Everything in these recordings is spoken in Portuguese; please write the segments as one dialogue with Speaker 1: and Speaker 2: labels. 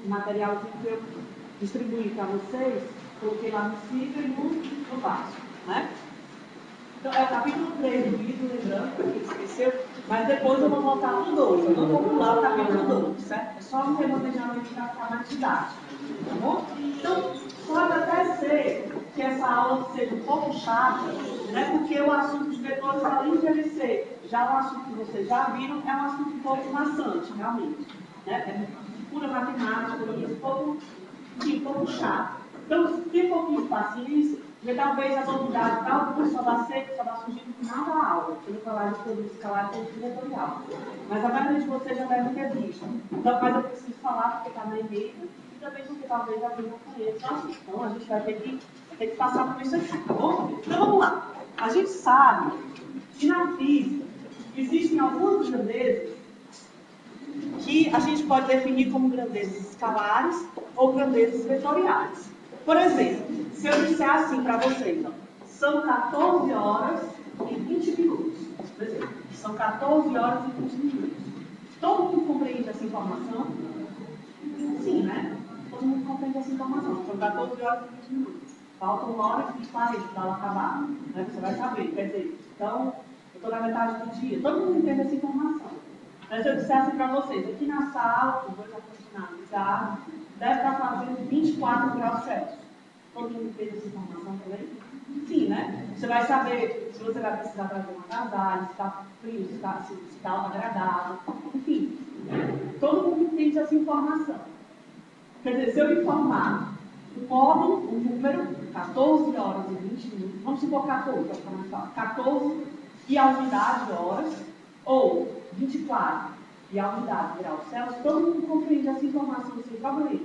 Speaker 1: Materialzinho que eu distribuí para vocês, coloquei lá no ciclo e no básico, né? Então, é o capítulo 3 do livro, lembrando, para quem esqueceu, mas depois eu vou voltar para o 2, eu não vou pular o capítulo 2, certo? É só um remanejamento para ficar mais didático, tá bom? Então, pode até ser que essa aula seja um pouco chata, né? Porque o assunto de vetores, além de ele ser já um assunto que vocês já viram, é um assunto um pouco maçante, realmente, né? É pura matemática, um pouco chato. Então, tem um pouquinho de paciência, porque talvez a novidade tal curso só vai surgir no final da aula, quando eu falar de produto escalar e produto vetorial. Mas a maioria de vocês já deve ter visto. Então, mas eu preciso falar porque está na emenda e também porque talvez alguém não conheça. Então, a gente vai ter que passar por isso aqui, tá bom? Então, vamos lá. A gente sabe que na física existem algumas grandezas que a gente pode definir como grandezas escalares ou grandezas vetoriais. Por exemplo, se eu disser assim para vocês, ó, são 14 horas e 20 minutos. Por exemplo, são 14 horas e 20 minutos. Todo mundo compreende essa informação? Sim, né? Todo mundo compreende essa informação. São 14 horas e 20 minutos. Faltam 1 hora e 40 para ela acabar. Né? Você vai saber. Quer dizer, então, eu estou na metade do dia. Todo mundo entende essa informação. Mas se eu dissesse para vocês, aqui na sala, os dois ar-condicionados ligados, deve estar fazendo 24 graus Celsius. Todo mundo entende essa informação também? Sim, né? Você vai saber se você vai precisar trazer uma agasalho, se está frio, se está agradável, enfim. Todo mundo entende essa informação. Quer dizer, se eu informar o módulo, o número, 14 horas e 20 minutos, vamos supor 14, para ficar mais fácil, 14 e a unidade de horas, ou 24 e a unidade de graus Celsius, todo mundo compreende essa informação sem problema.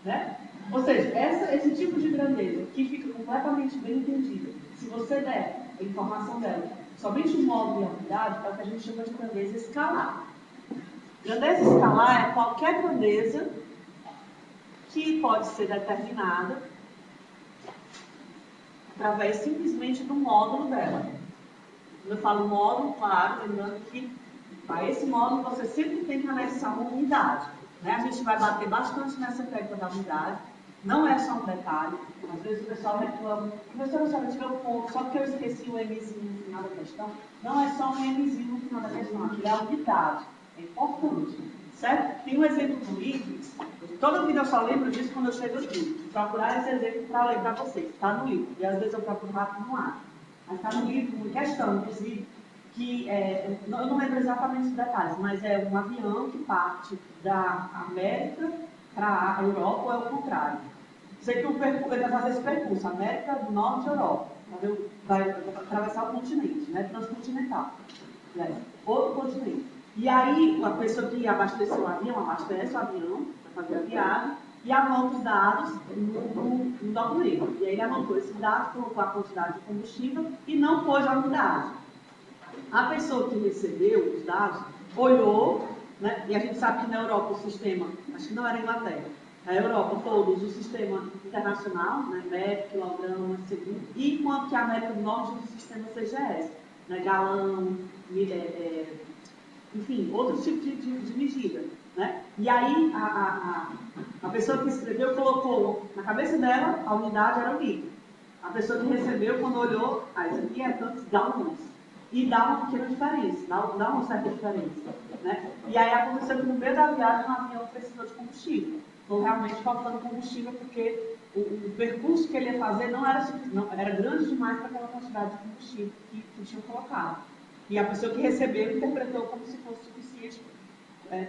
Speaker 1: Né? Ou seja, esse tipo de grandeza que fica completamente bem entendida, se você der a informação dela somente o módulo e a unidade, é o que a gente chama de grandeza escalar. Grandeza escalar é qualquer grandeza que pode ser determinada através simplesmente do módulo dela. Quando eu falo módulo, claro, lembrando que para esse módulo você sempre tem que anexar uma unidade. Né? A gente vai bater bastante nessa tecla da unidade. Não é só um detalhe. Às vezes o pessoal reclama, professora, só tirou um ponto, só porque eu esqueci o Mzinho no final da questão. Não é só um Mzinho no final da questão, aquilo é a unidade. É importante. Certo? Tem um exemplo do livro. Toda vida eu só lembro disso quando eu chego aqui. Procurar esse exemplo para ler para vocês. Está no livro. E às vezes eu procuro rápido no ar. Mas está no livro, em questão, inclusive, que eu não lembro exatamente os detalhes, mas é um avião que parte da América para a Europa ou é o contrário. Sei que ele vai fazer esse percurso, América do Norte e Europa. Vai atravessar o continente, né? Transcontinental. Outro continente. E aí, a pessoa que abasteceu o avião, abastece o avião para fazer a viagem e anota os dados no documento. E aí ele anotou esses dados, colocou a quantidade de combustível e não pôs a unidade. A pessoa que recebeu os dados olhou, né? E a gente sabe que na Europa o sistema, acho que não era Inglaterra, na Europa todos, o sistema internacional, né? metro, quilograma, segundo, e enquanto que a América do Norte usa o sistema CGS, né? galão, enfim, outros tipos de medida. Né? E aí a pessoa que escreveu colocou na cabeça dela, a unidade era o litro. A pessoa que recebeu, quando olhou, isso aqui é tantos gallons. E dá uma pequena diferença, dá uma certa diferença. Né? E aí aconteceu que no meio da viagem o avião precisou de combustível. Estou realmente faltando combustível porque o percurso que ele ia fazer não era grande demais para aquela quantidade de combustível que tinham colocado. E a pessoa que recebeu interpretou como se fosse suficiente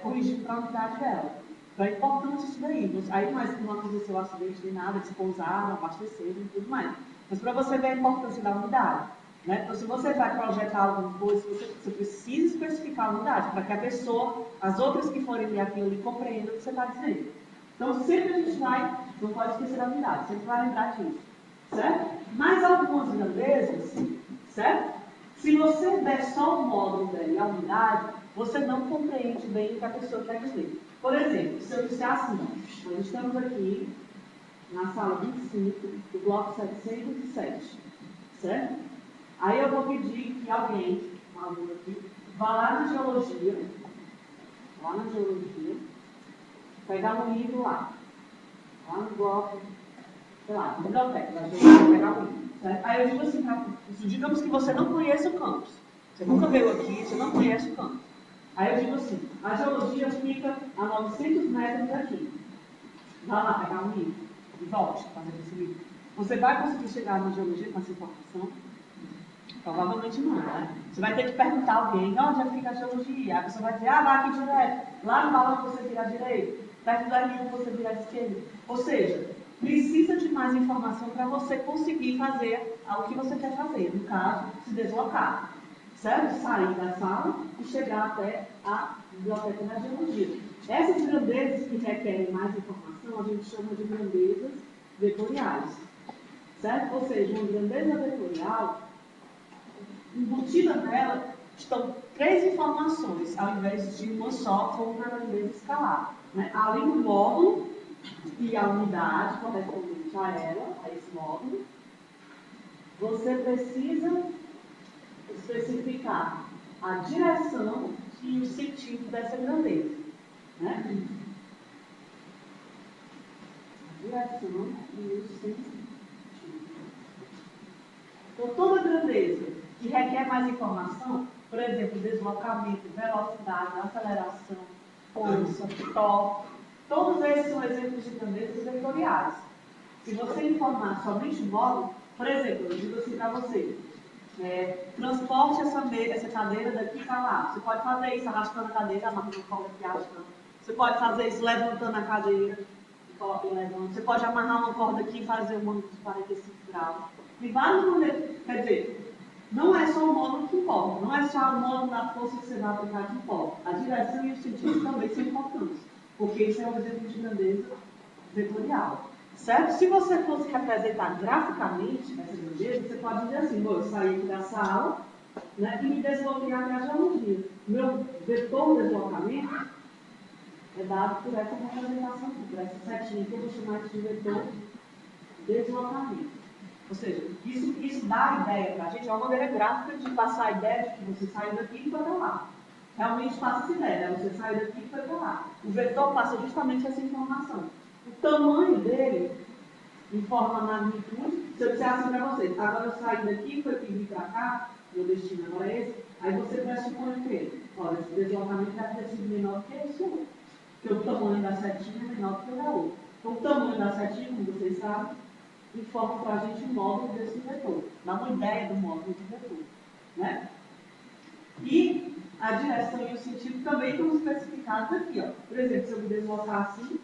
Speaker 1: corrigindo para a unidade dela. Então é importante isso daí. Aí não aconteceu acidente nem nada, eles pousaram, abasteceram e tudo mais. Mas para você ver a importância da unidade. Né? Então, se você vai projetar alguma coisa, você precisa especificar a unidade, para que a pessoa, as outras que forem ler aquilo ali, compreendam o que você está dizendo. Então, sempre a gente não pode esquecer da unidade, sempre vai lembrar disso. Certo? Mas algumas grandezas, certo? Se você der só o módulo dela e a unidade, você não compreende bem o que a pessoa quer dizer. Por exemplo, se eu disser assim, nós estamos aqui na sala 25, do bloco 707, certo? Aí eu vou pedir que alguém, um aluno aqui, vá lá na geologia, pegar um livro lá no bloco, sei lá, biblioteca, da geologia, pegar um livro, certo? Aí eu digo assim, digamos que você não conheça o campus, você nunca veio aqui, você não conhece o campus. Aí eu digo assim, a geologia fica a 900 metros daqui. Vá lá pegar um livro e volte fazendo esse livro. Você vai conseguir chegar na geologia com essa informação? Provavelmente não, né? Você vai ter que perguntar a alguém, onde é que fica a geologia? A pessoa vai dizer, lá aqui direto. Lá no balão você vira à direita. Perto da linha você vira à esquerda. Ou seja, precisa de mais informação para você conseguir fazer o que você quer fazer. No caso, se deslocar. Certo? Sair da sala e chegar até a biblioteca da geologia. Essas grandezas que requerem mais informação, a gente chama de grandezas vetoriais. Certo? Ou seja, uma grandeza vetorial, embutida nela, estão 3 informações, ao invés de uma só, como na grandeza escalar. Né? Além do módulo e a unidade correspondente a ela, a esse módulo, você precisa especificar a direção e o sentido dessa grandeza. Né? A direção e o sentido. Então, toda grandeza que requer mais informação, por exemplo, deslocamento, velocidade, aceleração, força, torque, todos esses são exemplos de grandezas vetoriais. Se você informar somente o módulo, por exemplo, eu digo assim para você, transporte essa cadeira daqui para lá. Você pode fazer isso arrastando a cadeira, amarrando a corda aqui arrastando. Você pode fazer isso levantando a cadeira e levando. Você pode amarrar uma corda aqui e fazer um ângulo de 45 graus. De várias maneiras. Quer dizer, não é só o módulo que importa, não é só o módulo da força que você vai aplicar que importa. A direção e o sentido também são importantes, porque isso é um exemplo de grandeza vetorial. Certo? Se você fosse representar graficamente essa grandeza, você pode dizer assim, eu saí aqui da sala, né, e me desloquei até a geologia. Meu vetor de deslocamento é dado por essa representação aqui, por essa setinha que eu vou chamar de vetor de deslocamento. Ou seja, isso dá a ideia para a gente, é uma maneira gráfica de passar a ideia de que você saiu daqui e foi para lá. Realmente passa essa ideia, né? Você saiu daqui e foi para lá. O vetor passa justamente essa informação. O tamanho dele informa a magnitude. Se eu disser assim para vocês, agora eu saí daqui, foi que vim para cá, meu destino agora é esse, aí você pressupõe o quê? Olha, esse deslocamento deve ter sido menor que esse outro. Porque o tamanho da setinha é menor que o da outra. Então, o tamanho da setinha, como vocês sabem, informa para a gente o módulo desse vetor. Dá uma ideia do módulo do vetor. Né? E a direção e o sentido também estão especificados aqui. Ó. Por exemplo, se eu me deslocar assim,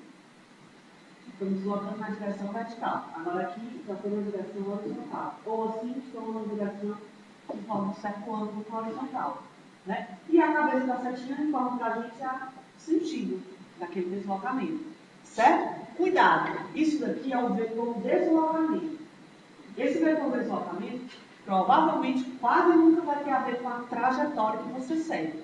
Speaker 1: estou me deslocando na direção vertical. Agora aqui, já estou na direção horizontal. Ou assim, estou na direção que forma um certo ângulo horizontal. Né? E a cabeça da setinha informa para a gente o sentido daquele deslocamento. Certo? Cuidado! Isso daqui é o vetor deslocamento. Esse vetor deslocamento provavelmente quase nunca vai ter a ver com a trajetória que você segue.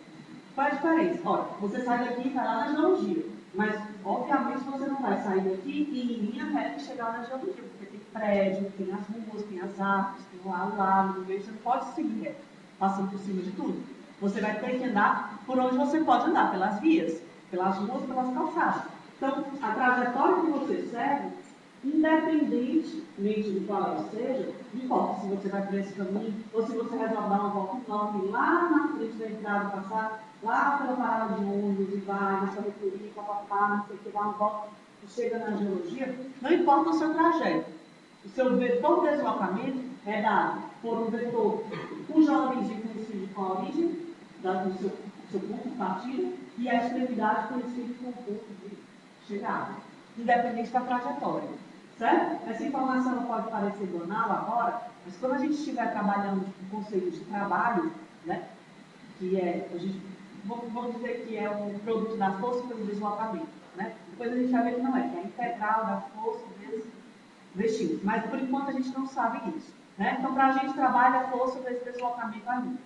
Speaker 1: Qual é a diferença? Olha, você sai daqui e vai lá na geologia. Mas, obviamente, você não vai sair daqui e ir em linha reta e chegar na geologia, porque tem prédio, tem as ruas, tem as árvores, tem o lago, você não pode seguir reto, passando por cima de tudo. Você vai ter que andar por onde você pode andar, pelas vias, pelas ruas, pelas calçadas. Então, a trajetória que você segue, independentemente de qual ela seja, importa se você vai por esse caminho ou se você resolve dar uma volta enorme lá na frente da entrada, passar lá pela parada de ônibus e vai na sua reitoria, papapá, não sei o que, dá uma volta e chega na geologia, não importa o seu trajeto. O seu vetor de deslocamento é dado por um vetor cuja origem coincide com a origem do seu ponto de partida e a extremidade coincide com o ponto de chegada, independente da trajetória. Certo? Essa informação pode parecer banal agora, mas quando a gente estiver trabalhando com conceito de trabalho, né, que é, vamos dizer que é um produto da força pelo deslocamento, né? Depois a gente vai ver que não é, que é a integral da força vezes vestígios. Mas por enquanto a gente não sabe isso. Né? Então, para a gente trabalha a força desse deslocamento ali.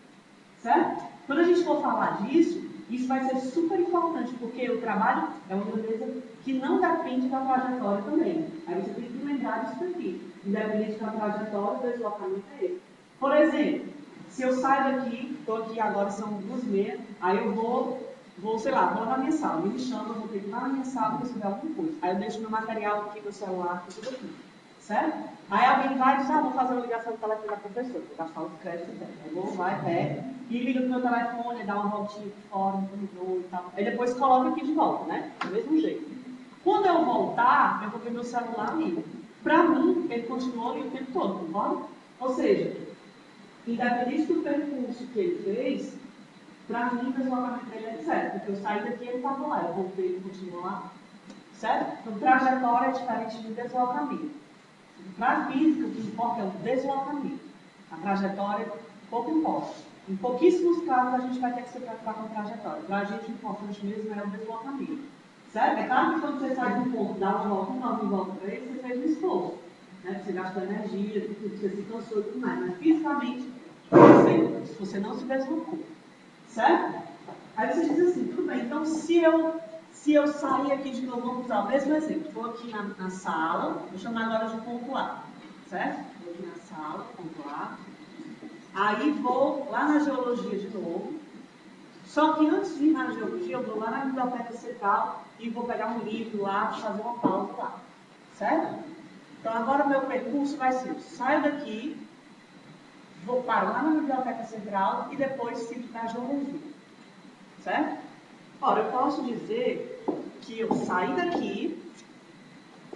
Speaker 1: Certo? Quando a gente for falar disso, Isso vai ser super importante, porque o trabalho é uma grandeza que não depende da trajetória também. Aí você tem que lembrar disso aqui. Independente da trajetória, o deslocamento é esse. Por exemplo, se eu saio daqui, estou aqui agora, são 2h30, aí eu vou, sei lá, vou na minha sala, me chama, eu vou ter que ir lá na minha sala para resolver alguma coisa. Aí eu deixo meu material aqui, meu celular, tudo aqui. Certo? Aí alguém vai e diz, vou fazer uma ligação do telefone da professora, vou gastar os créditos dela. Aí vou, vai, pega, e liga pro meu telefone, dá uma voltinha por fora, um monitor e tal. Aí depois coloca aqui de volta, né? Do mesmo jeito. Quando eu voltar, eu vou ver meu celular ali. Para mim, ele continuou ali o tempo todo, concorda? Ou seja, independente do percurso que ele fez, para mim o deslocamento dele é zero, porque eu saí daqui e ele estava lá, eu voltei e ele continuou lá. Certo? Então, trajetória é diferente de deslocamento. Para a física, o que importa é o deslocamento. A trajetória pouco importa. Em pouquíssimos casos, a gente vai ter que se preocupar com a trajetória. Para a gente, o importante mesmo é o deslocamento. Certo? É claro que quando você sai de um ponto, dá uma volta, uma volta para ele, você fez um esforço. Né? Você gastou energia, você se cansou e tudo mais. Mas fisicamente, você não se deslocou. Certo? Aí você diz assim, tudo bem, então se eu sair aqui de novo, vamos usar o mesmo exemplo. Estou aqui na sala, vou chamar agora de ponto A. Certo? Estou aqui na sala, ponto A. Aí vou lá na geologia de novo. Só que antes de ir na geologia, eu vou lá na biblioteca central e vou pegar um livro lá, fazer uma pausa lá. Certo? Então agora o meu percurso vai ser, eu saio daqui, vou parar lá na biblioteca central e depois sigo para a geologia. Certo? Ora, eu posso dizer que eu saí daqui,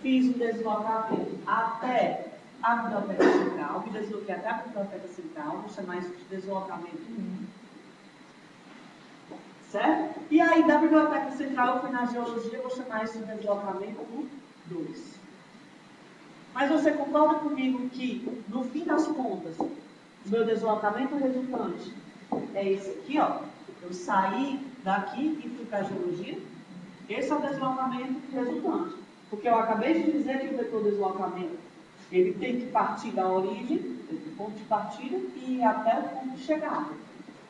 Speaker 1: fiz um deslocamento até a biblioteca central, me desloquei até a biblioteca central, vou chamar isso de deslocamento 1. Certo? E aí, da biblioteca central, eu fui na geologia, vou chamar isso de deslocamento 2. Mas você concorda comigo que, no fim das contas, o meu deslocamento resultante é esse aqui, ó. Eu saí daqui e fui para a geologia. Esse é o deslocamento resultante. Porque eu acabei de dizer que o vetor deslocamento ele tem que partir da origem, do ponto de partida, e ir até o ponto de chegada.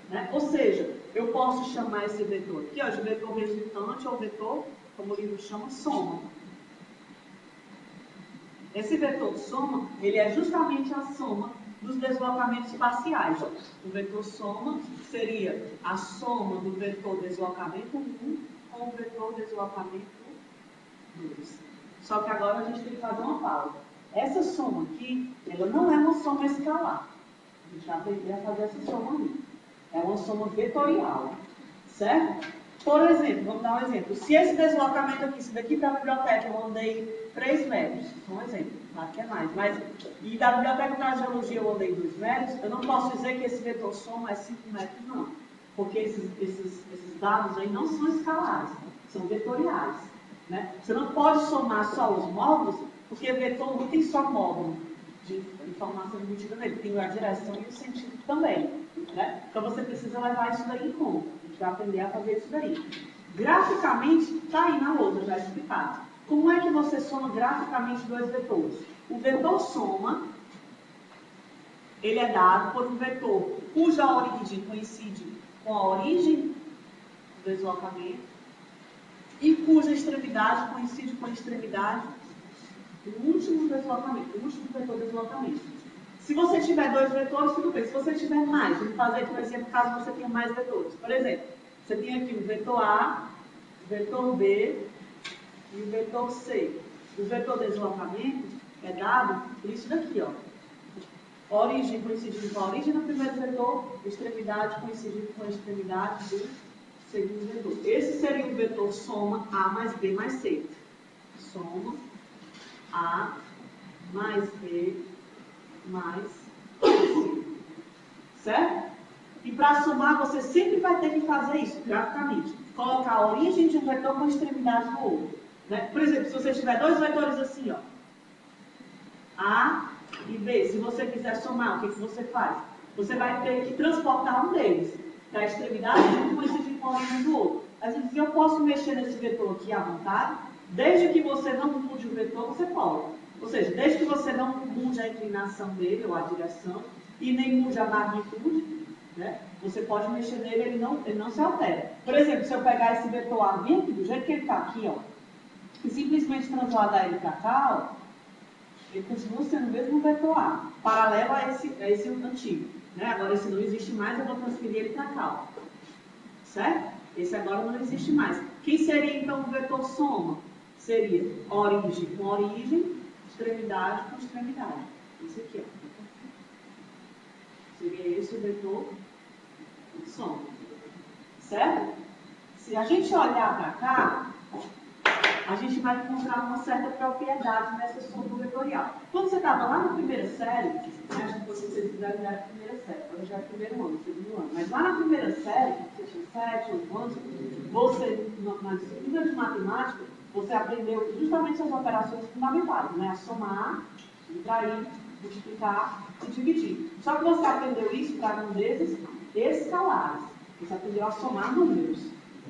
Speaker 1: Né? Ou seja, eu posso chamar esse vetor aqui ó, de vetor resultante ou vetor, como o livro chama, soma. Esse vetor soma, ele é justamente a soma dos deslocamentos parciais. O vetor soma seria a soma do vetor deslocamento 1 com o vetor deslocamento 2. Só que agora a gente tem que fazer uma pausa. Essa soma aqui, ela não é uma soma escalar. A gente vai aprender a fazer essa soma ali. É uma soma vetorial. Certo? Por exemplo, vamos dar um exemplo. Se esse deslocamento aqui, se daqui para a biblioteca eu andei 3 metros, um exemplo, claro que é mais, mas e da biblioteca para a geologia eu andei 2 metros, eu não posso dizer que esse vetor soma é 5 metros, não. Porque esses dados aí não são escalares, são vetoriais. Né? Você não pode somar só os módulos, porque vetor não tem só módulo de informação embutida nele, tem a direção e o sentido também. Né? Então você precisa levar isso daí em conta. A gente vai aprender a fazer isso daí. Graficamente, está aí na lousa, já explicado. Como é que você soma graficamente dois vetores? O vetor soma, ele é dado por um vetor cuja origem coincide com a origem do deslocamento e cuja extremidade coincide com a extremidade do último deslocamento, do último vetor deslocamento. Se você tiver dois vetores, tudo bem. Se você tiver mais, vamos fazer aqui um exemplo caso você tenha mais vetores. Por exemplo, você tem aqui o vetor A, o vetor B e o vetor C. O vetor deslocamento é dado por isso daqui, ó. Origem coincidindo com a origem do primeiro vetor, extremidade coincidindo com a extremidade do segundo vetor. Esse seria o vetor soma A mais B mais C. Soma A mais B mais C. Certo? E para somar, você sempre vai ter que fazer isso, graficamente. Colocar a origem de um vetor com a extremidade do outro. Né? Por exemplo, se você tiver dois vetores assim, ó, A e B, se você quiser somar, o que você faz? Você vai ter que transportar um deles para a extremidade e coincidir com a origem do outro. Às vezes, eu posso mexer nesse vetor aqui à vontade, desde que você não mude o vetor, você pode. Ou seja, desde que você não mude a inclinação dele, ou a direção, e nem mude a magnitude, Né? Você pode mexer nele, ele não se altera. Por exemplo, se eu pegar esse vetor A bem aqui, do jeito que ele está aqui, ó, e simplesmente transladar ele para cá, ó, ele continua sendo o mesmo vetor A, paralelo a esse antigo. Né? Agora esse não existe mais, eu vou transferir ele para cá. Ó. Certo? Esse agora não existe mais. Quem seria então o vetor soma? Seria origem com origem, extremidade com extremidade. Esse aqui, ó. Seria esse o vetor soma. Certo? Se a gente olhar para cá, a gente vai encontrar uma certa propriedade nessa soma vetorial. Quando você estava lá na primeira série, né, acho que vocês fizeram já a primeira série, agora já é o primeiro ano, segundo ano, mas lá na primeira série, você tinha 7, 8 anos, você, na disciplina de matemática, você aprendeu justamente as operações fundamentais, né, a somar, subtrair, multiplicar e dividir. Só que você aprendeu isso para grandezas escalares. Você aprendeu a somar números.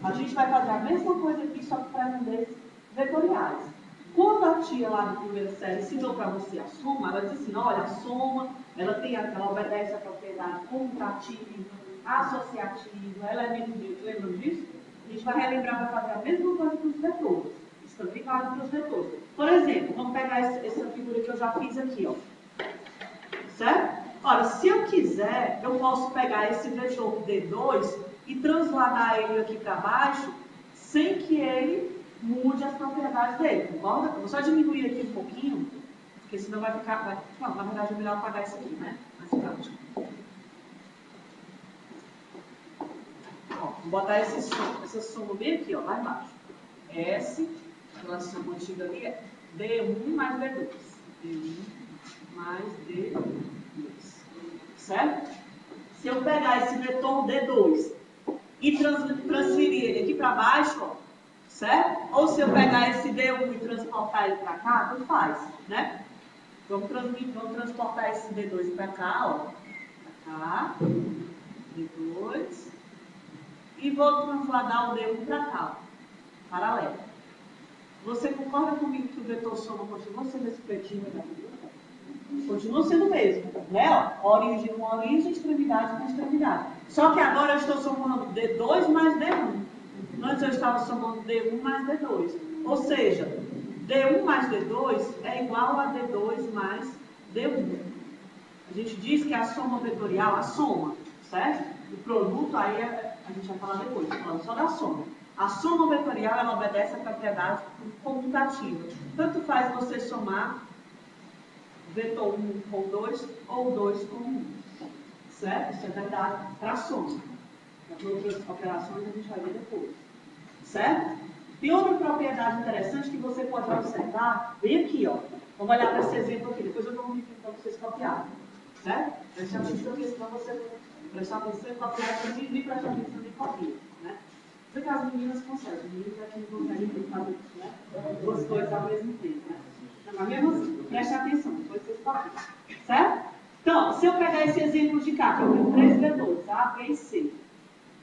Speaker 1: A gente vai fazer a mesma coisa aqui, só que para grandezas vetoriais. Quando a tia lá da primeira série ensinou para você a soma, ela disse assim, olha, a soma, ela obedece à propriedade comutativa, associativa, elemento de, lembram disso? A gente vai relembrar, vai fazer a mesma coisa com os vetores. Isso também vale para os vetores. Por exemplo, vamos pegar essa figura que eu já fiz aqui, ó. Certo? Ora, se eu quiser, eu posso pegar esse vetor D2 e transladar ele aqui para baixo, sem que ele mude as propriedades dele, concorda? Vou só diminuir aqui um pouquinho, porque senão vai ficar... Não, na verdade é melhor apagar isso aqui, né? Mais prático. Ó, vou botar essa soma bem aqui, ó, lá embaixo. S, aquela soma antiga ali, é D1 mais D2. D1 mais D2. Certo? Se eu pegar esse vetor D2 e transferir ele aqui para baixo, ó, certo? Ou se eu pegar esse D1 e transportar ele para cá, tanto faz, né? Vamos transportar esse D2 para cá, ó. Para cá. D2. E vou transladar o D1 para cá, ó. Paralelo. Você concorda comigo que o vetor soma continua sendo esse pretinho aqui? Continua sendo o mesmo, né? Ó, origem com origem, extremidade com extremidade. Só que agora eu estou somando D2 mais D1. Antes eu estava somando D1 mais D2. Ou seja, D1 mais D2 é igual a D2 mais D1. A gente diz que a soma vetorial, a soma, certo? O produto, aí a gente vai falar depois, falando só da soma. A soma vetorial, ela obedece à propriedade comutativa. Tanto faz você somar vetor 1 com 2 ou 2 com 1. Certo? Isso é verdade para a soma. As outras operações a gente vai ver depois. Certo? Tem outra propriedade interessante que você pode observar bem aqui, ó. Vamos olhar para esse exemplo aqui, depois eu vou repetir para vocês copiarem. Certo? Preste atenção aqui, senão você prestar atenção e copiar também, e prestar atenção e copia. Né? Porque as meninas conseguem, os meninos aqui não conseguem fazer, né? Duas coisas ao mesmo tempo. Né? Mas mesmo, preste atenção, depois vocês copiam. Certo? Então, se eu pegar esse exemplo de cá, que eu tenho 3 vetores, A, B e C.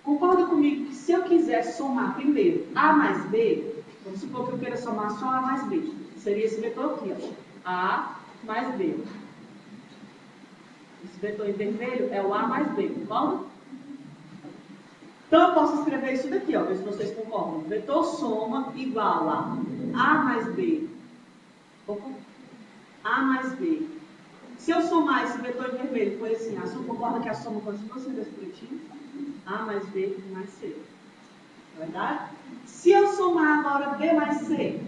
Speaker 1: Concorda comigo que se eu quiser somar primeiro A mais B, vamos supor que eu queira somar só A mais B, seria esse vetor aqui, ó, A mais B. Esse vetor em vermelho é o A mais B, concorda? Então eu posso escrever isso daqui, ó, ver se vocês concordam. Vetor soma igual a A mais B. A mais B. Se eu somar esse vetor em vermelho, foi assim, a soma, concorda que a soma continua sendo esse pretinho? A mais B mais C. Verdade? Se eu somar agora B mais C,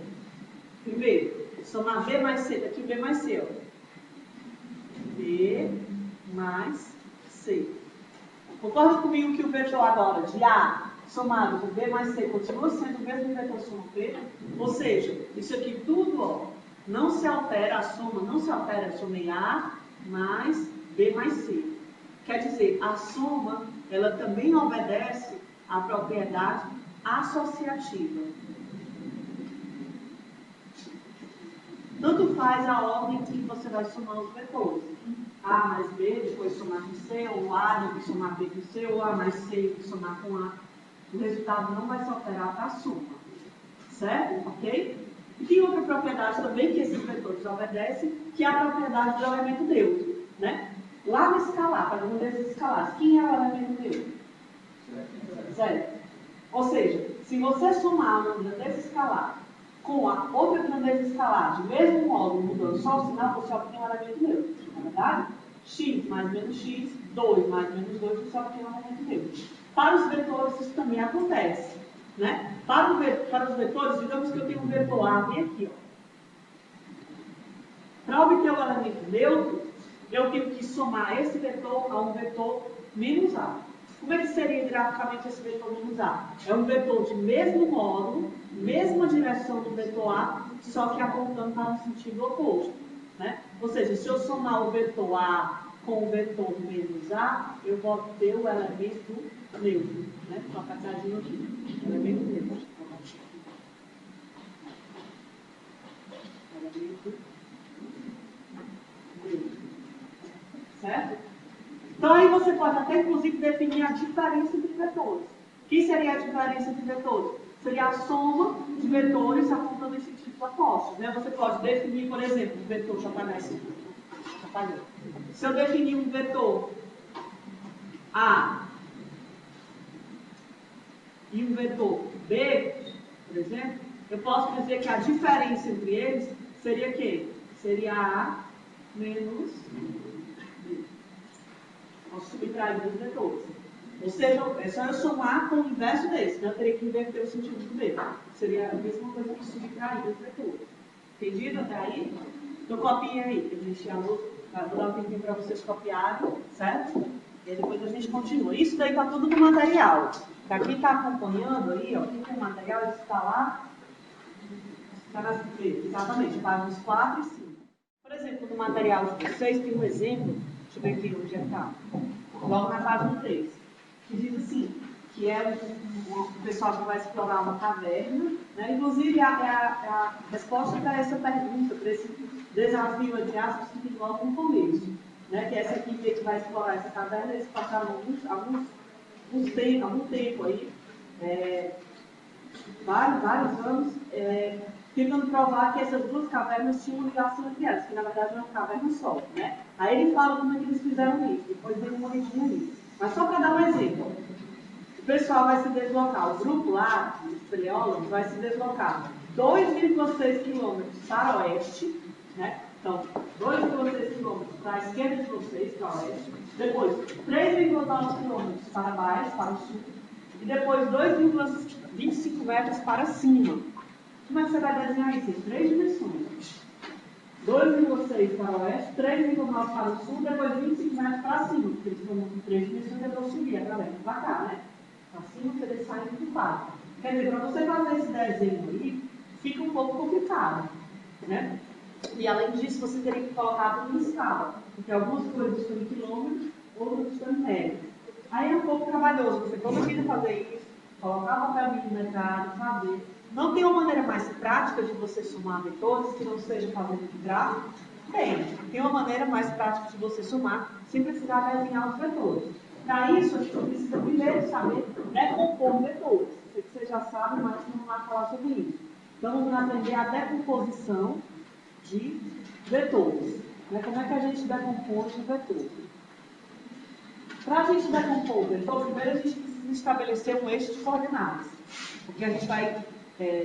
Speaker 1: primeiro, somar B mais C, daqui B mais C, ó. B mais C. Concorda comigo que o vetor agora de A somado com B mais C continua sendo o mesmo vetor soma P? Ou seja, isso aqui tudo, ó, não se altera, a soma não se altera, eu somei A mais B mais C. Quer dizer, a soma, ela também obedece à propriedade associativa. Tanto faz a ordem que você vai somar os vetores. A mais B, depois somar com C, ou A, depois somar B com C, ou A mais C, somar com A. O resultado não vai se alterar para a soma. Certo? Ok? E tem outra propriedade também que esses vetores obedecem, que é a propriedade do elemento neutro. Né? lá no escalar, para um desses escalares, quem é o elemento neutro? 0. Ou seja, se você somar uma grandeza escalar com a outra grandeza escalar de mesmo modo, mudando só o sinal, você obtém um elemento neutro. Não é verdade? X mais menos x, 2 mais menos 2, você obtém um elemento neutro. Para os vetores, isso também acontece. Né? Para os vetores, digamos que eu tenho um vetor A bem aqui. Para obter o elemento neutro, eu tenho que somar esse vetor a um vetor menos A. Como é que seria graficamente esse vetor menos A? É um vetor de mesmo módulo, mesma direção do vetor A, só que apontando para o sentido oposto. Né? Ou seja, se eu somar o vetor A com o vetor menos A, eu vou obter o elemento neutro. Né? Estou apertadinho aqui. Elemento neutro. Elemento neutro. Certo? Então, aí você pode até, inclusive, definir a diferença entre vetores. O que seria a diferença entre vetores? Seria a soma de vetores apontando em sentidos opostos. Né? Você pode definir, por exemplo, um vetor, deixa eu apagar esse aqui. Se eu definir um vetor A e um vetor B, por exemplo, eu posso dizer que a diferença entre eles seria o quê? Seria A menos B. Posso subtrair dois vetores. Ou seja, é só eu somar com o inverso desse, né? Eu teria que inverter o sentido do B. Seria a mesma coisa que subtrair dois vetores. Entendido até aí? Então copiem aí, que a gente anotou. Vou dar um tempinho para vocês copiarem, certo? E aí depois a gente continua. Isso daí está tudo no material. Para quem está acompanhando aí, ó, quem tem material, está lá. Está nas, exatamente, páginas 4 e 5. Por exemplo, no material de vocês tem um exemplo. Deixa eu ver aqui onde está. Logo na página 3. Que diz assim, que é o pessoal que vai explorar uma caverna. Né? Inclusive, a resposta para essa pergunta, para esse desafio, entre aspas, que tem logo no começo. Né? Que essa equipe que vai explorar essa caverna, eles passaram algum tempo aí, vários anos, tentando provar que essas duas cavernas tinham ligação entre elas, que na verdade era uma caverna só. Né? Aí ele fala como é que eles fizeram isso, depois vem uma corridinha ali. Mas só para dar um exemplo, o pessoal vai se deslocar, o grupo lá, os espeleólogos, vai se deslocar 2,6 quilômetros para oeste, né? Então, 2,6 quilômetros para a esquerda de vocês, para oeste, depois 3,9 quilômetros para baixo, para o sul, e depois 2,25 metros para cima. Como é que você vai desenhar isso? Em 3 dimensões. 2,6 para o oeste, 3,9 para o sul, depois 25 metros para cima, porque eles estão em 3 dimensões, eu vou subir a galera para cá, né? Para cima, você sai do quadro. Quer dizer, para você fazer esse desenho aí, fica um pouco complicado, né? E além disso, você teria que colocar tudo em escala, porque algumas coisas estão em quilômetros, outras estão em metros. Aí é um pouco trabalhoso, você toda vida fazer isso, colocar papel milimetrado, fazer. Não tem uma maneira mais prática de você somar vetores que não seja fazendo de gráfico? Tem uma maneira mais prática de você somar sem precisar desenhar os vetores. Para isso, a gente precisa primeiro saber decompor vetores. Sei que você já sabe, mas não vai falar sobre isso. Então, vamos aprender a decomposição de vetores. Como é que a gente decompõe um vetor? Para a gente decompor o vetor, primeiro a gente precisa estabelecer um eixo de coordenadas. Porque a gente vai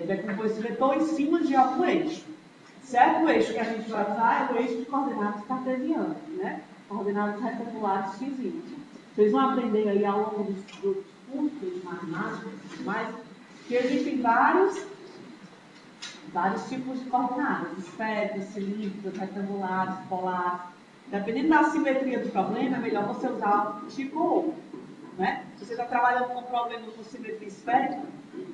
Speaker 1: decompor esse vetor em cima de algum eixo. Certo? O eixo que a gente vai usar é o eixo de coordenadas cartesianas, né? Coordenadas retangulares x e y. Vocês vão aprender aí ao longo dos cursos de matemática, mas que existem vários tipos de coordenadas, esféricas, cilíndricas, retangulares, polares. Dependendo da simetria do problema, é melhor você usar um tipo ou outro. Né? Se você está trabalhando com um problema com simetria esférica,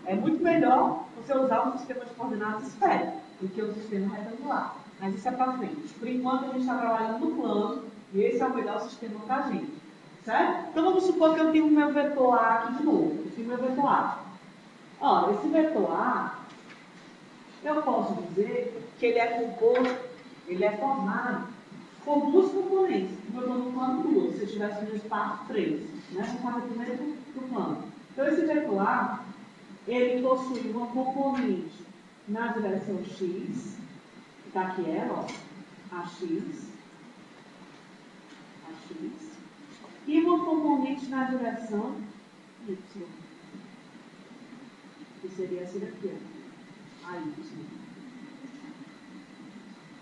Speaker 1: é muito melhor você usar um sistema de coordenadas esférico do que o sistema retangular. Mas isso é para frente. Por enquanto, a gente está trabalhando no plano e esse é o melhor sistema para a gente. Certo? Então, vamos supor que eu tenho o meu vetor A aqui de novo. Eu tenho o meu vetor A. Ó, esse vetor A, eu posso dizer que ele é composto, ele é formado por duas componentes. Como eu estou no plano 2, se eu estivesse no espaço 3. Né? Vamos fazer primeiro do plano. Então, esse vetor A, ele possui uma componente na direção x, que está aqui ela, ó, AX, x, e uma componente na direção y, que seria essa daqui, ó, a y.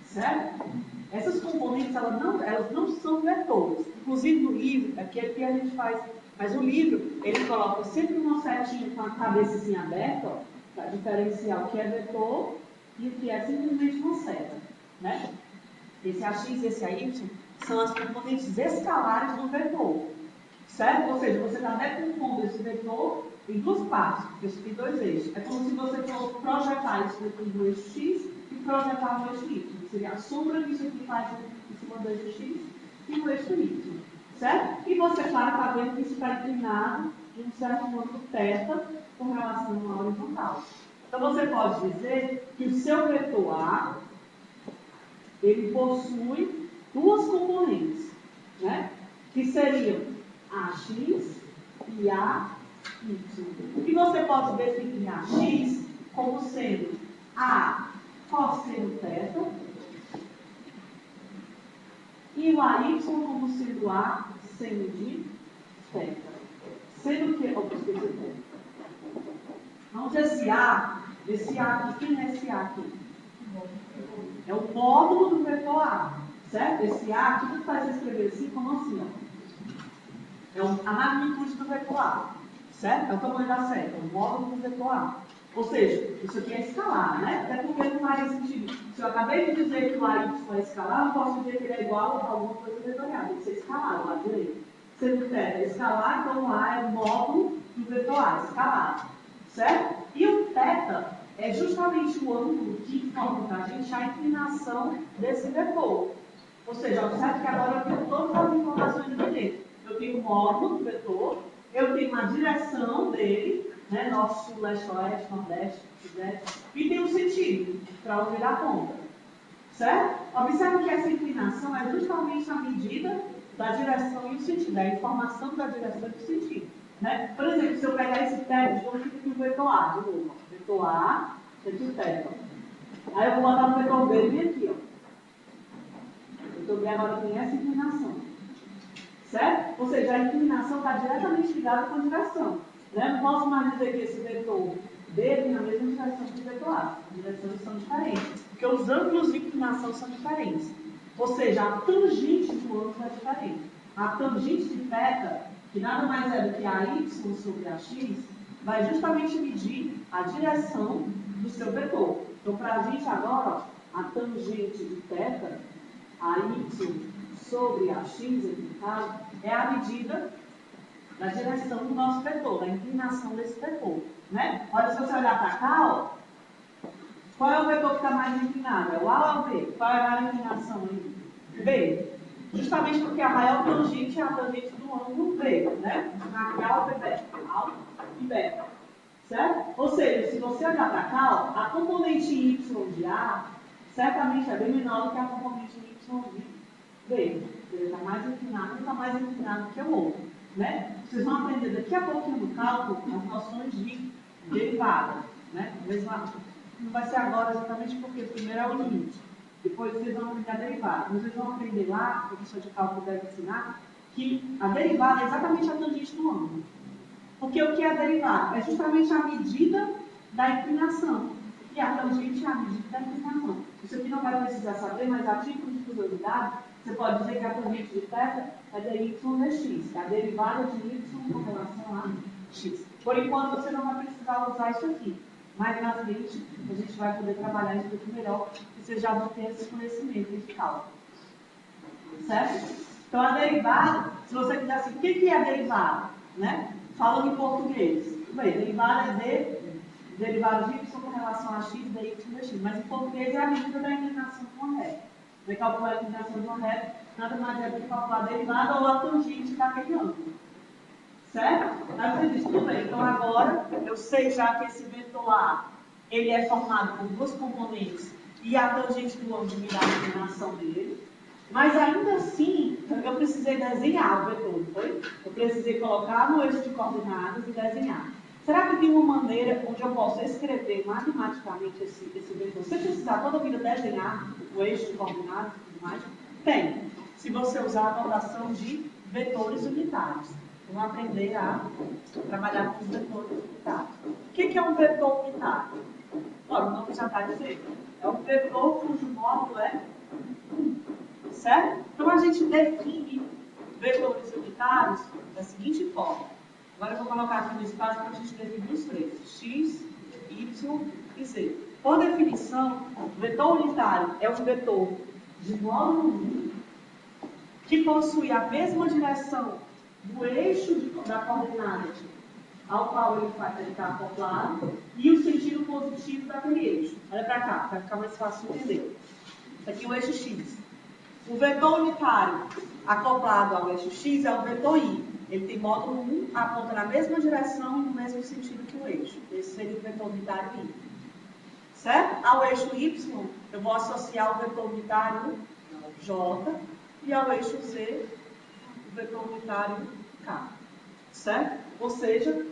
Speaker 1: Certo? Essas componentes, elas não são vetores. Inclusive no livro, aqui é que a gente faz, mas o livro, ele coloca sempre uma setinha com a cabeça assim aberta, para diferenciar o que é vetor e o que é simplesmente uma seta. Né? Esse AX e esse AY são as componentes escalares do vetor. Certo? Ou seja, você está decompondo esse vetor em duas partes, porque isso tem dois eixos. É como se você fosse projetar isso daqui do eixo X e projetar no eixo Y. Seria a sombra que isso aqui faz em cima do eixo X e no eixo Y. Certo? E você, claro, está vendo que isso está inclinado de um certo ângulo θ com relação à horizontal. Então, você pode dizer que o seu vetor A, ele possui duas componentes, né? Que seriam AX e AY. E você pode definir AX como sendo A cosseno θ e o AY como sendo A seno de θ. Sendo que, vamos esse A aqui, quem é esse A aqui? É o módulo do vetor A, certo? Esse A aqui, tudo faz escrever assim, como assim, ó. É a magnitude do vetor A, certo? É o tamanho da seta, o módulo do vetor A. Ou seja, isso aqui é escalar, né? Até porque não faz sentido. Se eu acabei de dizer que o AY é escalar, eu não posso dizer que ele é igual a alguma coisa vetorial. Tem que ser escalar, lá direito. Sendo θ é escalar, então o A é o módulo do vetor A, escalar. Certo? E o θ é justamente o ângulo que informa para a gente a inclinação desse vetor. Ou seja, observe que agora eu tenho todas as informações aqui dentro. Eu tenho o módulo do vetor, eu tenho a direção dele, né, norte, sul, leste, oeste, nordeste, sudeste, e tem um sentido, para onde ele aponta. Certo? Observe que essa inclinação é justamente a medida da direção e o sentido, a informação da direção e do sentido. Né? Por exemplo, se eu pegar esse θ, vou ficar aqui o vetor A, de novo. Vetor A, aqui o θ. Aí eu vou botar no vetor B bem aqui, ó. O vetor B agora tem essa inclinação. Certo? Ou seja, a inclinação está diretamente ligada com a direção. Né? Não posso mais dizer que esse vetor B tem a mesma direção que o vetor A. As direções são diferentes. Porque os ângulos de inclinação são diferentes. Ou seja, a tangente do ângulo é diferente. A tangente de θ, que nada mais é do que a y sobre a x, vai justamente medir a direção do seu vetor. Então, para a gente agora, ó, a tangente de θ, a y sobre a x, aqui no caso, é a medida da direção do nosso vetor, da inclinação desse vetor. Né? Olha, se você olhar para cá, ó, qual é o vetor que está mais inclinado? É o A ou o B? Qual é a maior inclinação aí? B. Justamente porque a maior tangente é a tangente do ângulo B, né? Aqui alfa e beta. Alfa e beta. Certo? Ou seja, se você olhar para cá, ó, a componente y de A certamente é bem menor do que a componente y de B. Ele está mais inclinado, está mais inclinado que o outro. Né? Vocês vão aprender daqui a pouquinho no cálculo as noções de derivada. Né? Não vai ser agora exatamente porque primeiro é o limite. Depois vocês vão aprender a derivada. Mas vocês vão aprender lá, o professor de cálculo deve ensinar, que a derivada é exatamente a tangente do ângulo. Porque o que é a derivada? É justamente a medida da inclinação. E a tangente é a medida da inclinação. Isso aqui não vai precisar saber, mas a título de curiosidade, você pode dizer que a tangente de θ é dy dx. É a derivada de y com relação a x. Por enquanto, você não vai precisar usar isso aqui. Mais na frente, a gente vai poder trabalhar isso aqui melhor, e vocês já vão ter esse conhecimento de cálculo. Certo? Então, a derivada, se você quiser assim, o que é a derivada? Né? Falando em português. Bem, derivada é derivada de y com relação a x, dy dx. Mas em português é a medida da inclinação de uma reta. Vai calcular a inclinação de uma reta, nada mais é do que calcular a derivada ou a tangente daquele ângulo. Certo? Aí você diz, tudo bem, então agora eu sei já que esse vetor A, ele é formado por duas componentes e a tangente do ângulo me dá a inclinação dele. Mas ainda assim, eu precisei desenhar o vetor, não foi? Eu precisei colocar no eixo de coordenadas e desenhar. Será que tem uma maneira onde eu posso escrever matematicamente esse vetor, sem precisar toda a vida desenhar o eixo de coordenadas e tudo mais? Tem. se você usar a notação de vetores unitários. Vamos aprender a trabalhar com os vetores unitários. O que é um vetor unitário? Ora, o nome já está dizendo. É um vetor cujo módulo é 1. Certo? Então, a gente define vetores unitários da seguinte forma. Agora, eu vou colocar aqui no espaço para a gente definir os três. X, Y e Z. Por definição, o vetor unitário é um vetor de módulo 1 que possui a mesma direção do eixo da coordenada ao qual ele está acoplado e o sentido positivo daquele eixo. Olha para cá, para ficar mais fácil de entender. Isso aqui é o eixo X. O vetor unitário acoplado ao eixo X é o vetor Y. Ele tem módulo 1, aponta na mesma direção e no mesmo sentido que o eixo. Esse seria o vetor unitário Y. Certo? Ao eixo Y, eu vou associar o vetor unitário J e ao eixo Z, o vetor unitário K. Certo? Ou seja,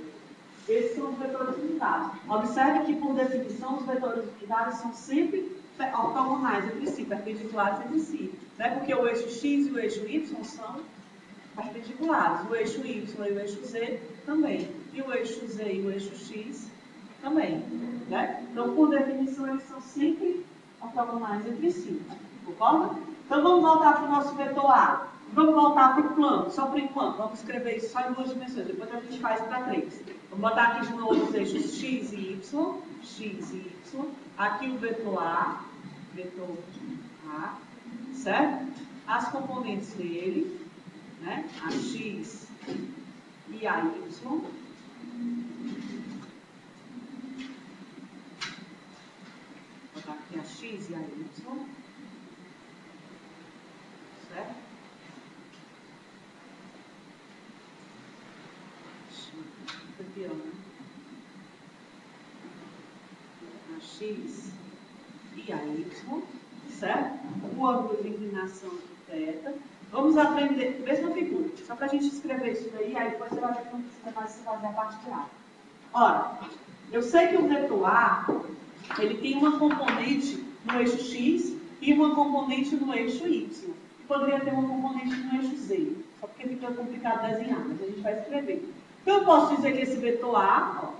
Speaker 1: esses são os vetores unitários. Observe que, por definição, os vetores unitários são sempre ortogonais entre si, perpendiculares entre si. Né? Porque o eixo X e o eixo Y são perpendiculares. O eixo Y e o eixo Z também. E o eixo Z e o eixo X também. Né? Então, por definição, eles são sempre ortogonais entre si. Concorda? Então, vamos voltar para o nosso vetor A. Vamos voltar para o plano, só por enquanto. Vamos escrever isso só em 2 dimensões. Depois a gente faz para 3. Vamos botar aqui de novo os eixos X e Y. X e Y. Aqui o vetor A. Vetor A. Certo? As componentes dele. Né? A X e a Y. Vou botar aqui a X e a Y. Certo? Aqui, ó. A X e a Y. Certo? O ângulo de inclinação de θ. Vamos aprender, mesma figura, só para a gente escrever isso daí, aí depois você vai ver que não precisa mais se fazer a parte de A. Ora, eu sei que o vetor A, ele tem uma componente no eixo X e uma componente no eixo Y. E poderia ter uma componente no eixo Z, só porque fica complicado desenhar, mas a gente vai escrever. Então, eu posso dizer que esse vetor A,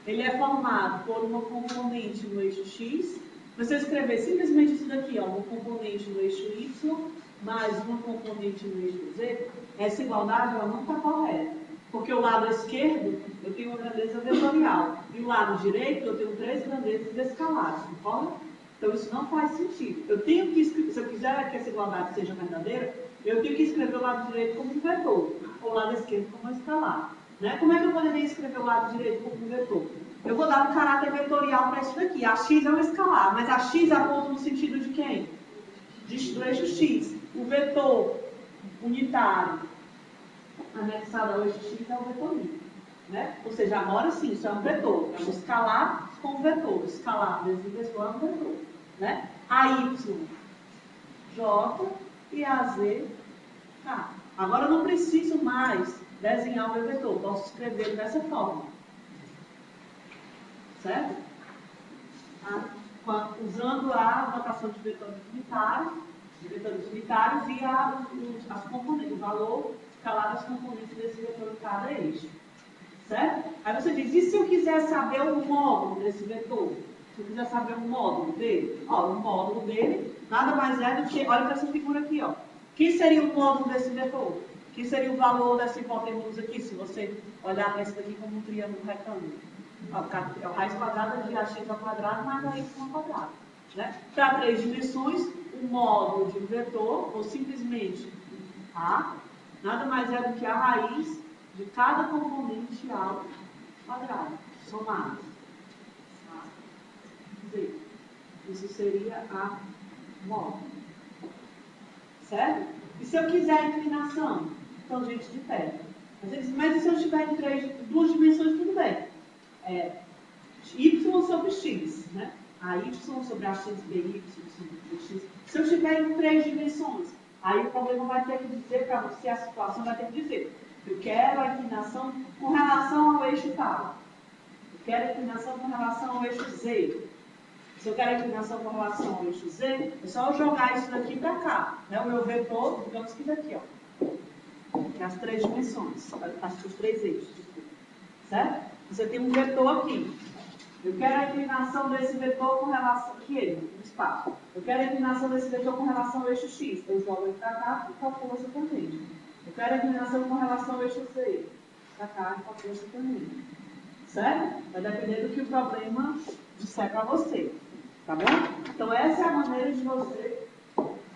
Speaker 1: ele é formado por uma componente no eixo X. Você escrever simplesmente isso daqui, ó, uma componente no eixo Y, mais uma componente no eixo Z, essa igualdade ela não está correta. Porque o lado esquerdo, eu tenho uma grandeza vetorial. E o lado direito, eu tenho 3 grandezas escalares, concorda? Então, isso não faz sentido. Eu tenho que escrever, se eu quiser que essa igualdade seja verdadeira, eu tenho que escrever o lado direito como um vetor, ou o lado esquerdo como um escalar. Né? Como é que eu poderia escrever o lado direito como um vetor? Eu vou dar um caráter vetorial para isso daqui. A x é um escalar, mas a x aponta no sentido de quem? Do eixo x. O vetor unitário anexado ao eixo x é o vetor y. Né? Ou seja, agora sim, isso é um vetor. É um escalar com um vetor. Escalar vezes o vetor é um vetor. Né? A y, j e a z, k. Agora eu não preciso mais desenhar o meu vetor. Posso escrever dessa forma. Certo? Usando a notação de vetores unitários e as componentes, o valor escalar das componentes desse vetor em cada eixo. Certo? Aí você diz, e se eu quiser saber o módulo desse vetor? Se eu quiser saber o módulo dele? Ó, o módulo dele nada mais é do que, olha para essa figura aqui, ó. Que seria o módulo desse vetor? Que seria o valor dessa hipotenusa aqui, se você olhar para isso daqui como um triângulo retângulo? É o raiz quadrada de ax ao quadrado mais a y ao quadrado. Né? Para 3 dimensões, o módulo de um vetor, ou simplesmente A, nada mais é do que a raiz de cada componente ao quadrado, somado. Isso seria a módulo. Certo? E se eu quiser a inclinação? Tangente de θ. Mas e se eu estiver em 2 dimensões, tudo bem. Y sobre x, né? A y sobre a x, by sobre x. Se eu estiver em 3 dimensões, aí o problema vai ter que dizer para você, a situação vai ter que dizer, eu quero a inclinação com relação ao eixo tal. Eu quero a inclinação com relação ao eixo z. Se eu quero a inclinação com relação ao eixo Z, é só eu jogar isso daqui para cá. Né? O meu vetor, digamos que daqui, ó. Que é as três dimensões, os três eixos. Certo? Você tem um vetor aqui. Eu quero a inclinação desse vetor com relação aqui, no espaço. Eu quero a inclinação desse vetor com relação ao eixo X. Eu jogo ele para cá e calculo essa tangente. Eu quero a inclinação com relação ao eixo Z. Para cá e calculo essa tangente. Certo? Vai depender do que o problema disser para você. Tá bom? Então, essa é a maneira de você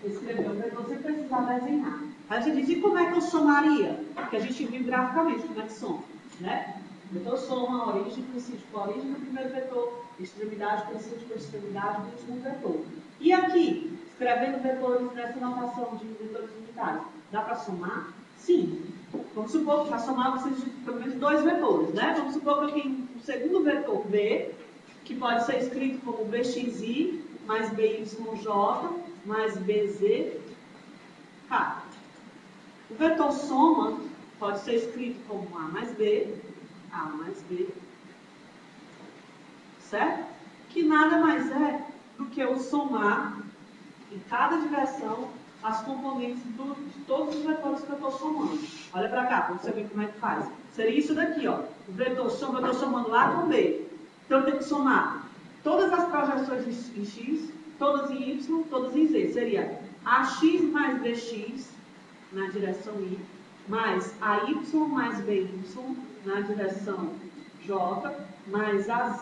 Speaker 1: escrever o vetor sem precisar desenhar. Aí você diz, e como é que eu somaria? Que a gente viu graficamente como é que soma. Né? O vetor soma a origem coincide com a origem do primeiro vetor, extremidade coincide com a extremidade do último vetor. E aqui, escrevendo vetores nessa notação de vetores unitários, dá para somar? Sim. Vamos supor que para somar você precisa de pelo menos dois vetores, né? Vamos supor que eu tenho um segundo vetor B, que pode ser escrito como BXI mais BYJ mais BZK. O vetor soma pode ser escrito como A mais B, certo? Que nada mais é do que eu somar em cada direção as componentes de todos os vetores que eu estou somando. Olha para cá, para você ver como é que faz. Seria isso daqui, ó. O vetor soma, eu estou somando A com B. Então eu tenho que somar todas as projeções em X, todas em Y, todas em Z. Seria AX mais BX na direção Y, mais AY mais BY na direção J, mais AZ